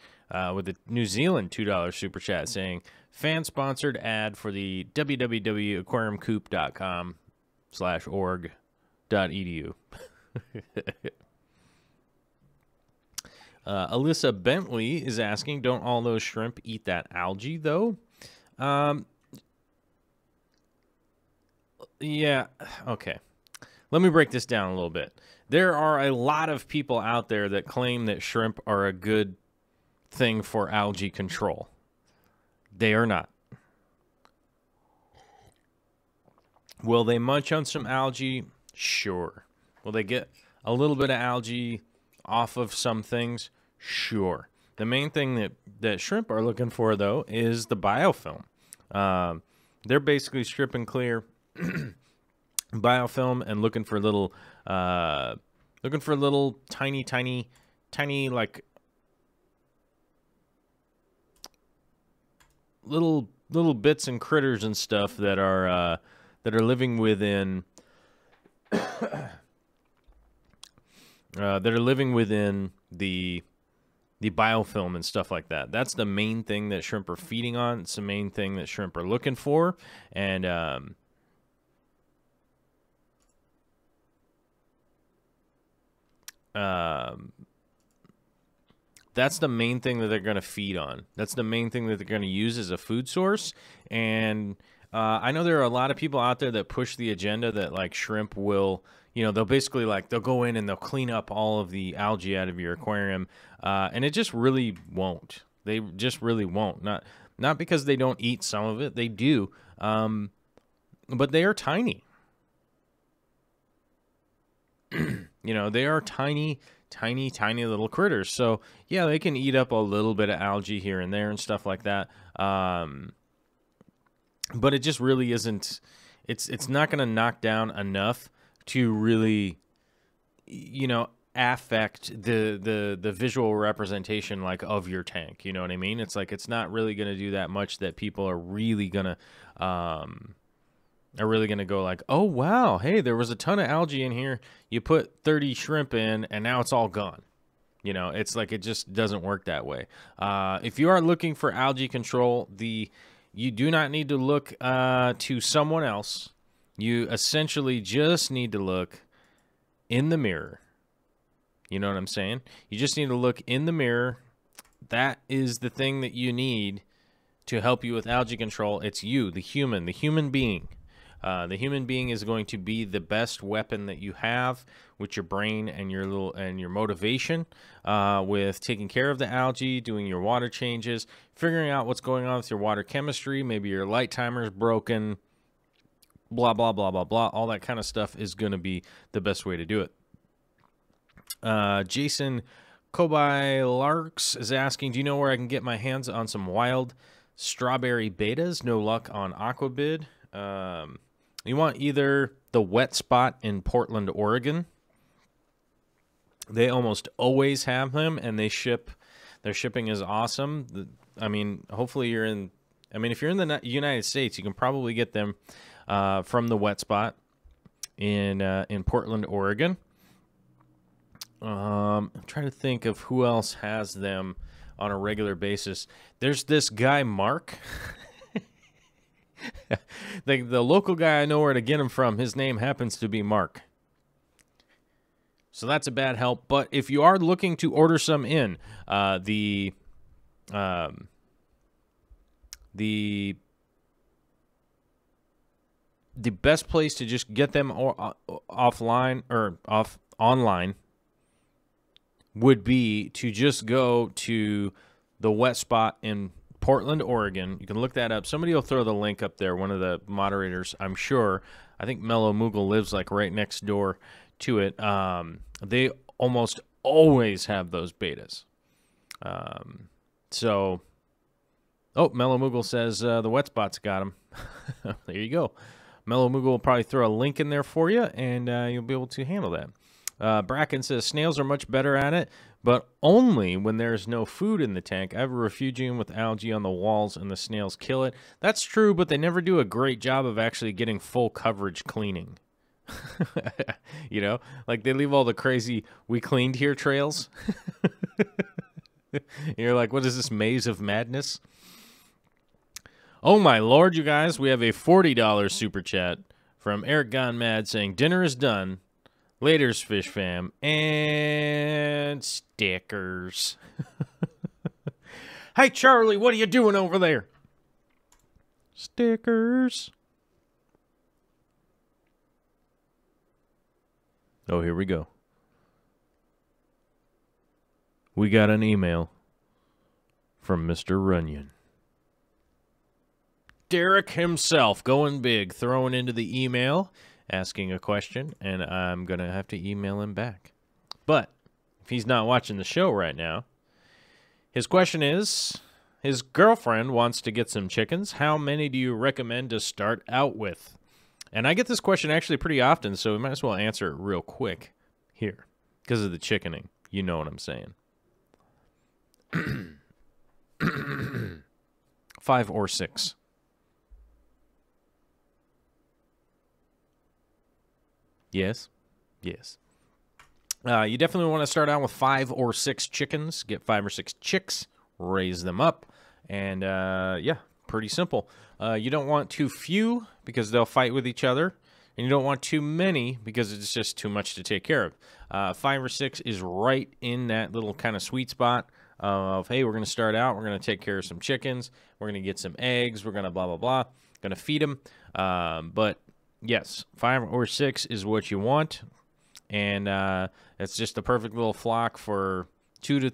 with a New Zealand $2 super chat saying, fan-sponsored ad for the www.aquariumcoop.com/org.edu. Alyssa Bentley is asking, don't all those shrimp eat that algae, though? Yeah, okay. Let me break this down a little bit. There are a lot of people out there that claim that shrimp are a good thing for algae control. They are not. Will they munch on some algae? Sure. Will they get a little bit of algae off of some things? Sure. The main thing that shrimp are looking for, though, is the biofilm. They're basically stripping clear biofilm and looking for little tiny like little bits and critters and stuff that are living within the biofilm and stuff like that. That's the main thing that shrimp are feeding on. It's the main thing that shrimp are looking for, and that's the main thing that they're going to feed on. That's the main thing that they're going to use as a food source. And I know there are a lot of people out there that push the agenda that like shrimp will, they'll basically they'll go in and they'll clean up all of the algae out of your aquarium. And it just really won't. They just really won't. Not because they don't eat some of it. They do. But they are tiny. They are tiny little critters. So yeah, they can eat up a little bit of algae here and there and stuff like that. But it just really isn't. It's not going to knock down enough to really, affect the visual representation of your tank. You know what I mean? It's like it's not really going to do that much that people are really gonna go like, oh wow, hey, there was a ton of algae in here. You put 30 shrimp in, and now it's all gone. It's like it just doesn't work that way. If you are looking for algae control, you do not need to look to someone else. You essentially just need to look in the mirror. You know what I'm saying? You just need to look in the mirror. That is the thing that you need to help you with algae control. It's you, the human being. The human being is going to be the best weapon that you have with your brain and your motivation, with taking care of the algae, doing your water changes, figuring out what's going on with your water chemistry. Maybe your light timer is broken, blah, blah, blah, blah, blah. All that kind of stuff is going to be the best way to do it. Jason Kobai-Larks is asking, do you know where I can get my hands on some wild strawberry betas? No luck on Aquabid. You want either the Wet Spot in Portland, Oregon. They almost always have them, and they ship. Their shipping is awesome. Hopefully you're in. If you're in the United States, you can probably get them from the Wet Spot in Portland, Oregon. I'm trying to think of who else has them on a regular basis. There's this guy, Mark. The local guy I know where to get him from, his name happens to be Mark. So that's a bad help. But if you are looking to order some in, the best place to just get them offline or online would be to just go to the Wet Spot in Portland, Oregon. You can look that up. Somebody will throw the link up there. One of the moderators, I'm sure. I think Mellow Moogle lives right next door to it. They almost always have those betas. Mellow Moogle says the Wet Spot's got them. There you go. Mellow Moogle will probably throw a link in there for you, and you'll be able to handle that. Bracken says snails are much better at it, but only when there's no food in the tank. I have a refugium with algae on the walls, and the snails kill it. That's true, but they never do a great job of actually getting full coverage cleaning. You know, like they leave all the crazy "we cleaned here" trails. You're like, what is this maze of madness? Oh my lord, you guys, we have a $40 super chat from Eric Gone Mad saying, dinner is done. Laters, Fish Fam. And stickers. Hey, Charlie, what are you doing over there? Stickers. Oh, here we go. We got an email from Mr. Runyon. Derek himself going big, throwing into the email, asking a question, and I'm going to have to email him back. But if he's not watching the show right now, his question is, his girlfriend wants to get some chickens. How many do you recommend to start out with? And I get this question actually pretty often, so we might as well answer it real quick here because of the chickening. You know what I'm saying. 5 or 6. Yes. Yes. You definitely want to start out with 5 or 6 chickens. Get 5 or 6 chicks, raise them up, and yeah, pretty simple. You don't want too few because they'll fight with each other, and you don't want too many because it's just too much to take care of. 5 or 6 is right in that little kind of sweet spot of, hey, we're going to start out, we're going to take care of some chickens, we're going to get some eggs, we're going to blah, blah, blah, going to feed them. But yes, 5 or 6 is what you want, and it's just the perfect little flock for 2 to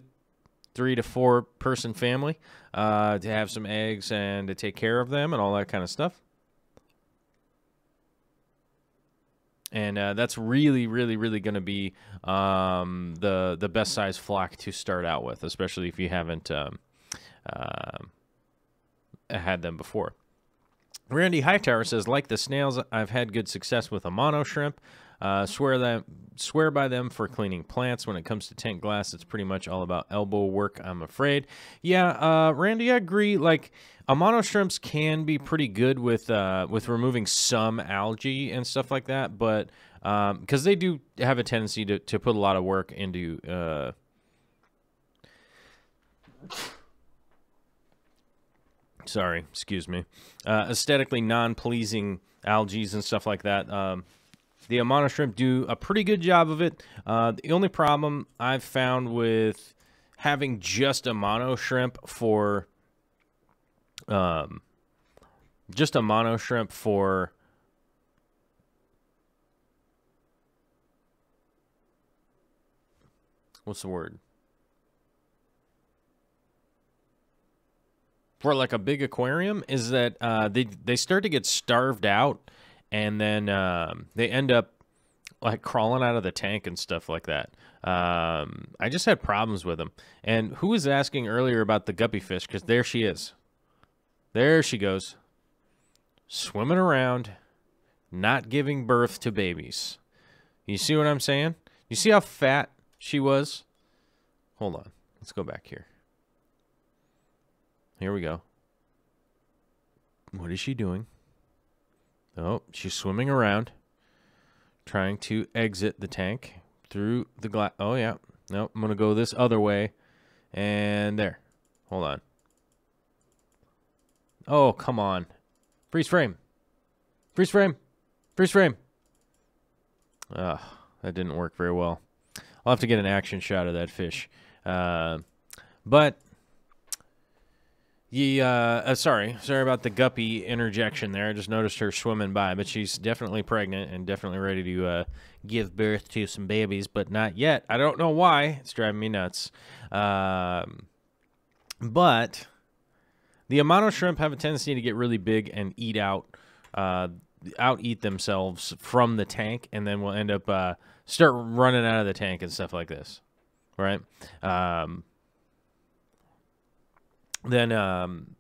3 to 4 person family to have some eggs and to take care of them and all that kind of stuff. And that's really, really, really going to be the best size flock to start out with, especially if you haven't had them before. Randy Hightower says, like the snails, I've had good success with a mono shrimp. Swear by them for cleaning plants. When it comes to tank glass, it's pretty much all about elbow work, I'm afraid. Yeah, Randy, I agree. Like, mono shrimps can be pretty good with removing some algae and stuff like that, but because they do have a tendency to put a lot of work into sorry, excuse me, aesthetically non-pleasing algae and stuff like that. The mono shrimp do a pretty good job of it. The only problem I've found with having just a mono shrimp for what's the word? For like a big aquarium is that they start to get starved out, and then they end up like crawling out of the tank and stuff like that. I just had problems with them. And who was asking earlier about the guppy fish? Because there she is. There she goes. Swimming around, not giving birth to babies. You see what I'm saying? You see how fat she was? Hold on. Let's go back here. Here we go. What is she doing? Oh, she's swimming around, trying to exit the tank through the glass. Oh, yeah. No, I'm going to go this other way. And there. Hold on. Oh, come on. Freeze frame. Freeze frame. Freeze frame. Ugh, that didn't work very well. I'll have to get an action shot of that fish. But... sorry about the guppy interjection there. I just noticed her swimming by, but she's definitely pregnant and definitely ready to give birth to some babies, but not yet. I don't know why. It's driving me nuts. But the mono shrimp have a tendency to get really big and eat out-eat themselves from the tank, and then will end up start running out of the tank and stuff like this, right? Then and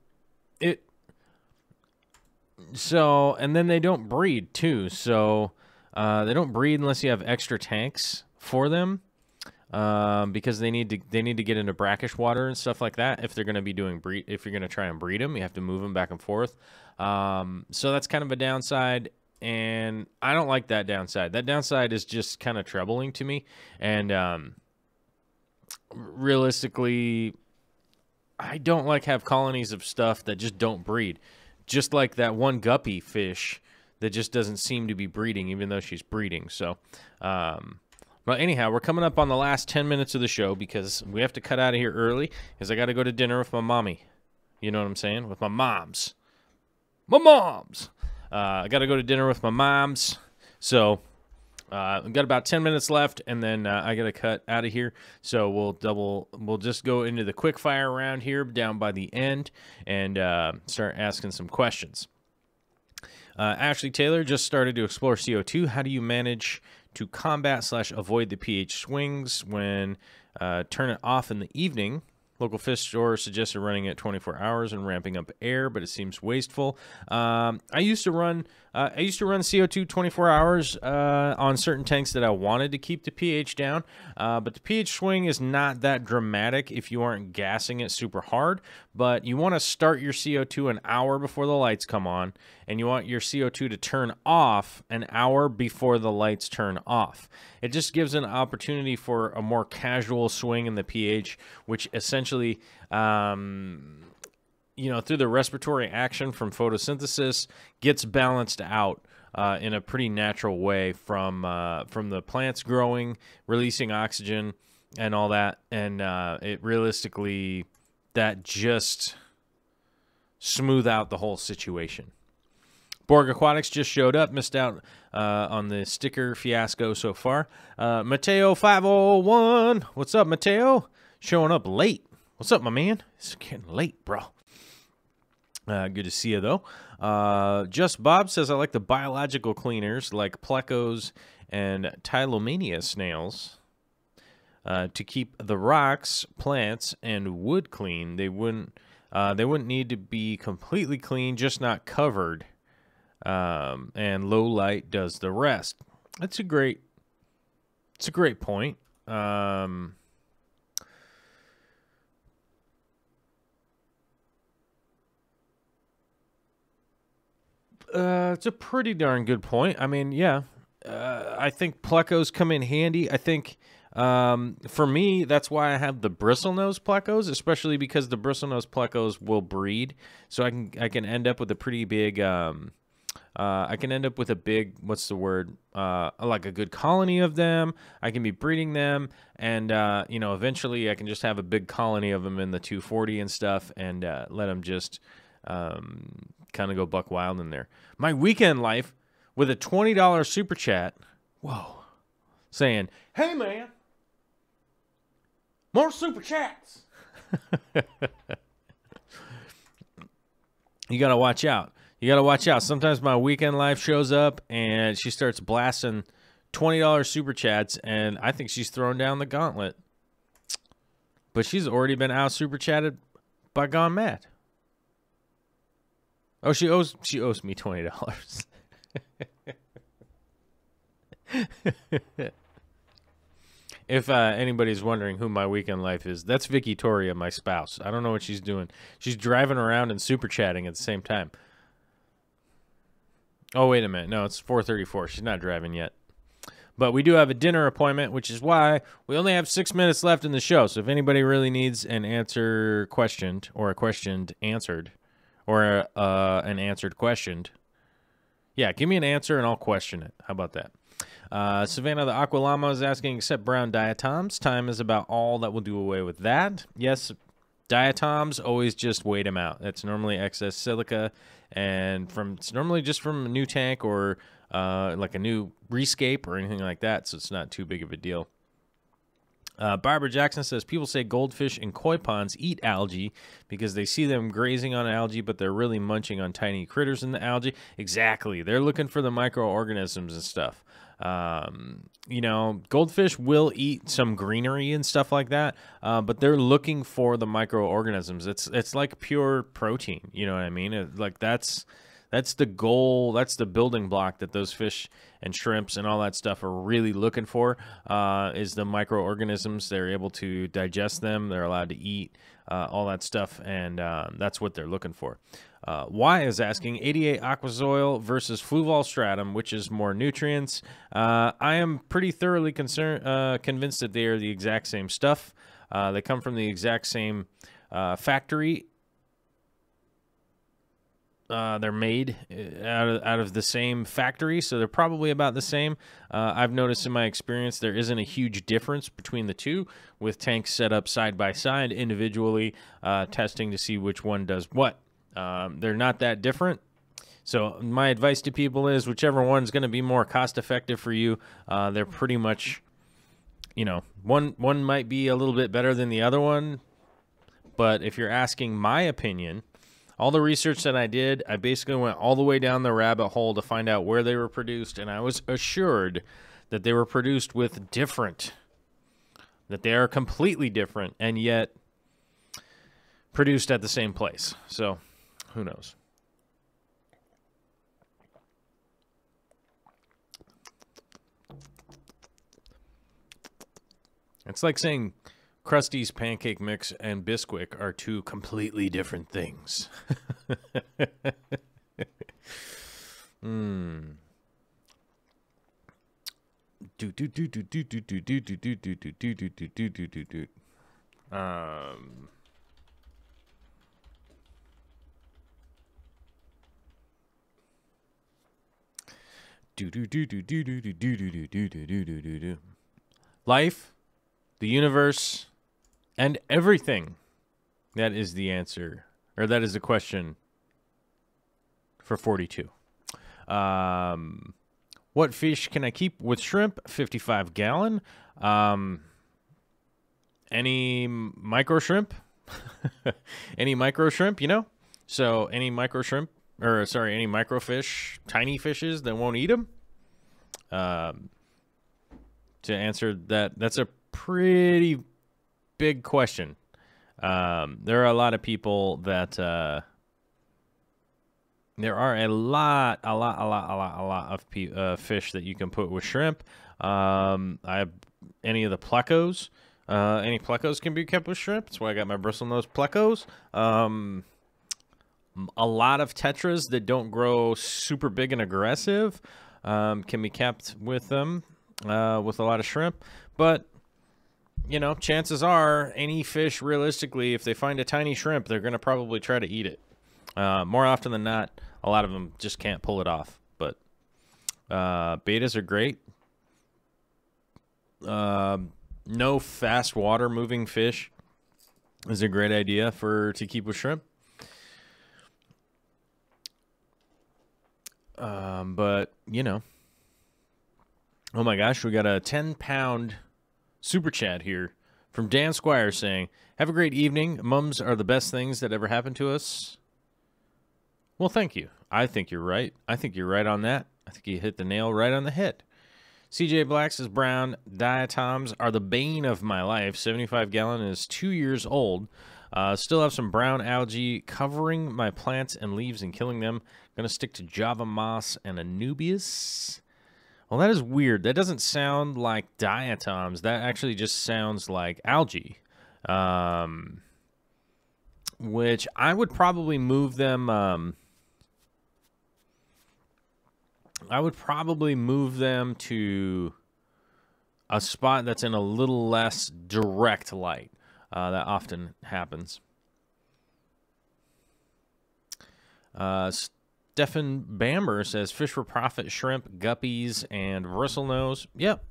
then they don't breed too. So they don't breed unless you have extra tanks for them, because they need to get into brackish water and stuff like that. If they're going to be doing if you're going to try and breed them, you have to move them back and forth. So that's kind of a downside. And I don't like that downside. That downside is just kind of troubling to me. And realistically, I don't like have colonies of stuff that just don't breed. Just like that one guppy fish that just doesn't seem to be breeding, even though she's breeding. So, but anyhow, we're coming up on the last 10 minutes of the show because we have to cut out of here early because I got to go to dinner with my mommy. You know what I'm saying? With my moms. My moms! I got to go to dinner with my moms. So, we've got about 10 minutes left, and then I got to cut out of here. So we'll just go into the quick fire round here down by the end and start asking some questions. Ashley Taylor just started to explore CO2. How do you manage to combat/avoid the pH swings when turn it off in the evening? Local fish store suggested running it 24 hours and ramping up air, but it seems wasteful. I used to run CO2 24 hours on certain tanks that I wanted to keep the pH down, but the pH swing is not that dramatic if you aren't gassing it super hard. But you want to start your CO2 an hour before the lights come on, and you want your CO2 to turn off an hour before the lights turn off. It just gives an opportunity for a more casual swing in the pH, which essentially, you know, through the respiratory action from photosynthesis, gets balanced out in a pretty natural way from the plants growing, releasing oxygen, and all that. And it realistically, that just smooth out the whole situation. Borg Aquatics just showed up, missed out on the sticker fiasco so far. Mateo 501, what's up, Mateo? Showing up late. What's up, my man? It's getting late, bro. Good to see you, though. Just Bob says, I like the biological cleaners like plecos and Tylomania snails to keep the rocks, plants, and wood clean. They wouldn't need to be completely clean, just not covered. And low light does the rest. It's a great point. It's a pretty darn good point. I mean, yeah, I think plecos come in handy. I think for me, that's why I have the bristlenose plecos, especially because the bristlenose plecos will breed. So I can end up with a pretty big what's the word? Like a good colony of them. I can be breeding them, and you know, eventually I can just have a big colony of them in the 240 and stuff, and let them just kind of go buck wild in there. My weekend life with a $20 super chat. Whoa, saying, "Hey man, more super chats." You gotta watch out. You got to watch out. Sometimes my weekend life shows up and she starts blasting $20 super chats, and I think she's throwing down the gauntlet. But she's already been out super chatted by Gone Mad. Oh, she owes me $20. If anybody's wondering who my weekend life is, that's Vicky Toria, my spouse. I don't know what she's doing. She's driving around and super chatting at the same time. Oh, wait a minute. No, it's 4:34. She's not driving yet. But we do have a dinner appointment, which is why we only have 6 minutes left in the show. So if anybody really needs an answer questioned, or a questioned answered, or an answered questioned, yeah, give me an answer and I'll question it. How about that? Savannah the Aqua Llama is asking, except brown diatoms, time is about all that will do away with that. Yes, diatoms, always just wait them out. That's normally excess silica, and it's normally just from a new tank or like a new rescape or anything like that, so it's not too big of a deal. Barbara Jackson says, people say goldfish in koi ponds eat algae because they see them grazing on algae, but they're really munching on tiny critters in the algae. Exactly. They're looking for the microorganisms and stuff. You know, goldfish will eat some greenery and stuff like that, but they're looking for the microorganisms. It's like pure protein. You know what I mean? That's the goal. That's the building block that those fish and shrimps and all that stuff are really looking for, is the microorganisms. They're able to digest them. They're allowed to eat. all that stuff, and that's what they're looking for. Y is asking 88 Aquasoil versus Fluval Stratum, which is more nutrients. I am pretty thoroughly convinced that they are the exact same stuff. They come from the exact same factory. They're made out of the same factory, so they're probably about the same. I've noticed in my experience there isn't a huge difference between the two, with tanks set up side by side individually, testing to see which one does what. They're not that different. So my advice to people is whichever one's going to be more cost effective for you, they're pretty much, you know, one might be a little bit better than the other one. But if you're asking my opinion, all the research that I did, I basically went all the way down the rabbit hole to find out where they were produced, and I was assured that they were produced with different, that they are completely different, and yet produced at the same place. So, who knows? It's like saying Krusty's pancake mix and Bisquick are two completely different things. Life, the universe, and everything. That is the answer, or that is the question for 42. What fish can I keep with shrimp? 55 gallon. Any micro shrimp? Any micro shrimp, you know? So any micro shrimp, or sorry, any microfish, tiny fishes that won't eat them? To answer that, that's a pretty big question. There are a lot of people that there are a lot of fish that you can put with shrimp. Any of the plecos, any plecos can be kept with shrimp. That's why I got my bristlenose plecos. A lot of tetras that don't grow super big and aggressive can be kept with them, with a lot of shrimp. But you know, chances are any fish, realistically, if they find a tiny shrimp, they're going to probably try to eat it. More often than not, a lot of them just can't pull it off. But betas are great. No fast water moving fish is a great idea to keep with shrimp. But, you know. Oh my gosh, we got a 10-pound super chat here from Dan Squire saying, have a great evening. Mums are the best things that ever happened to us. Well, thank you. I think you're right. I think you're right on that. I think you hit the nail right on the head. CJ Black says, brown diatoms are the bane of my life. 75 gallon is 2 years old. Still have some brown algae covering my plants and leaves and killing them. Gonna stick to Java moss and Anubias. Well, that is weird. That doesn't sound like diatoms. That actually just sounds like algae. Which I would probably move them. I would probably move them to a spot that's in a little less direct light. That often happens. Stefan Bamber says, fish for profit, shrimp, guppies, and bristlenose. Yep.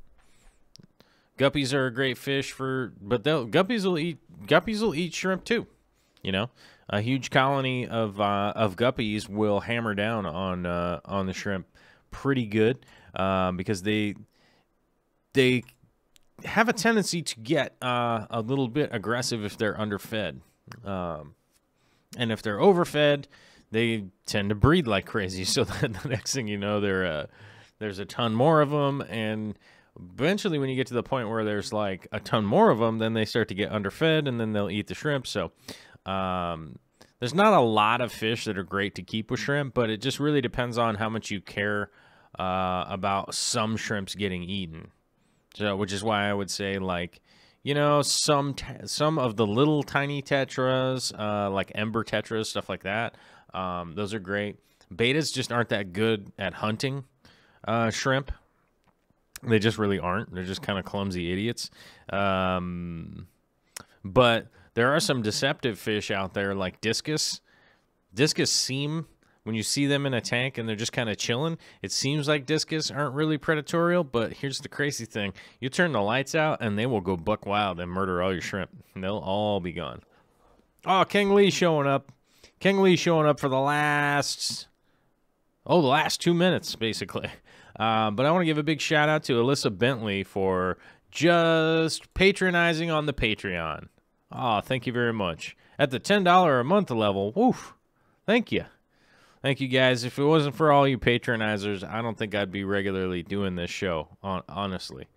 Guppies are a great fish but guppies will eat shrimp too. You know, a huge colony of guppies will hammer down on the shrimp pretty good, because they have a tendency to get a little bit aggressive if they're underfed, and if they're overfed, they tend to breed like crazy. So then the next thing you know, there's a ton more of them, and eventually when you get to the point where there's like a ton more of them, then they start to get underfed, and then they'll eat the shrimp. So there's not a lot of fish that are great to keep with shrimp, but it just really depends on how much you care about some shrimps getting eaten. So, which is why I would say, like, you know, some of the little tiny tetras, like ember tetras, stuff like that. Those are great. Betas just aren't that good at hunting shrimp. They just really aren't. They're just kind of clumsy idiots. But there are some deceptive fish out there like Discus. Discus seem, when you see them in a tank and they're just kind of chilling, it seems like Discus aren't really predatorial, but here's the crazy thing. You turn the lights out and they will go buck wild and murder all your shrimp. And they'll all be gone. Oh, King Lee showing up. King Lee showing up for the last 2 minutes, basically. But I want to give a big shout out to Alyssa Bentley for just patronizing on the Patreon. Oh, thank you very much. At the $10 a month level, woof, thank you. Thank you, guys. If it wasn't for all you patronizers, I don't think I'd be regularly doing this show, honestly.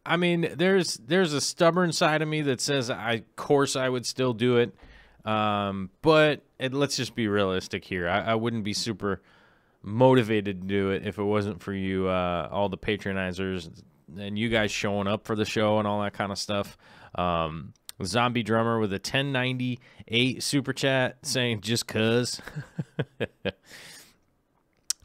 I mean, there's a stubborn side of me that says, of course I would still do it. But let's just be realistic here. I wouldn't be super motivated to do it if it wasn't for you, all the patronizers and you guys showing up for the show and all that kind of stuff. Zombie Drummer with a 1098 super chat saying just cuz.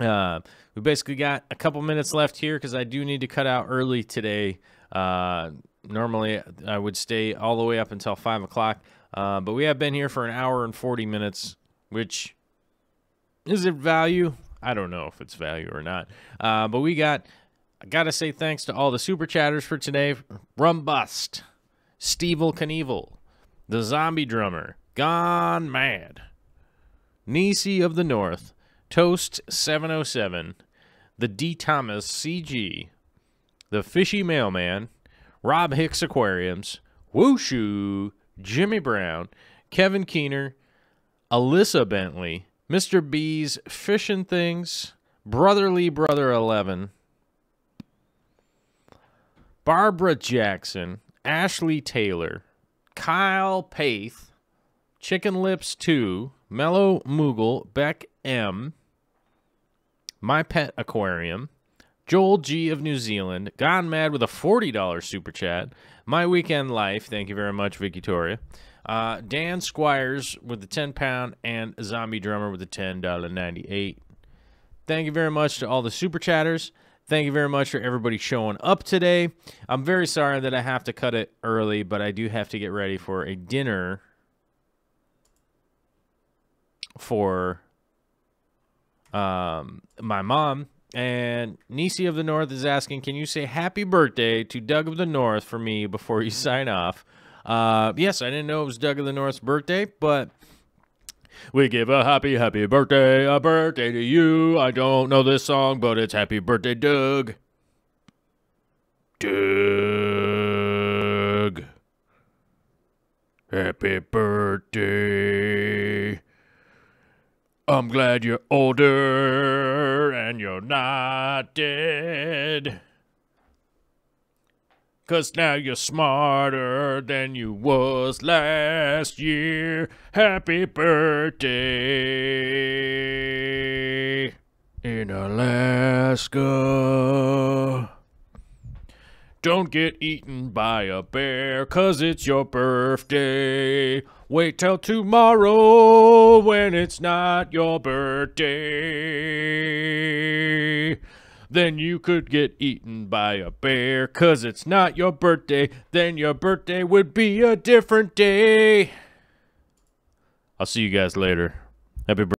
We basically got a couple minutes left here because I do need to cut out early today. Normally I would stay all the way up until 5 o'clock, but we have been here for an hour and 40 minutes, which is it value? I don't know if it's value or not. But I gotta say thanks to all the super chatters for today. Rumbust, Stevel Knievel, the Zombie Drummer, Gone Mad, Nisi of the North, Toast 707, the D Thomas CG, the Fishy Mailman, Rob Hicks Aquariums, Wooshu, Jimmy Brown, Kevin Keener, Alyssa Bentley, Mr. B's Fishing Things, Brotherly Brother 11, Barbara Jackson, Ashley Taylor, Kyle Paith, Chicken Lips 2, Mellow Moogle, Beck M, My Pet Aquarium, Joel G of New Zealand, Gone Mad with a $40 super chat, My Weekend Life, thank you very much, Victoria, Dan Squires with the 10-pound, and Zombie Drummer with the $10.98. Thank you very much to all the super chatters. Thank you very much for everybody showing up today. I'm very sorry that I have to cut it early, but I do have to get ready for a dinner for my mom. And Nisi of the North is asking, can you say happy birthday to Doug of the North for me before you sign off? Yes, I didn't know it was Doug of the North's birthday, but we give a happy birthday to you. I don't know this song, but it's happy birthday, Doug. Doug. Happy birthday. I'm glad you're older and you're not dead. 'Cause now you're smarter than you was last year. Happy birthday in Alaska. Don't get eaten by a bear 'cause it's your birthday. Wait till tomorrow when it's not your birthday. Then you could get eaten by a bear 'cause it's not your birthday. Then your birthday would be a different day. I'll see you guys later. Happy birthday.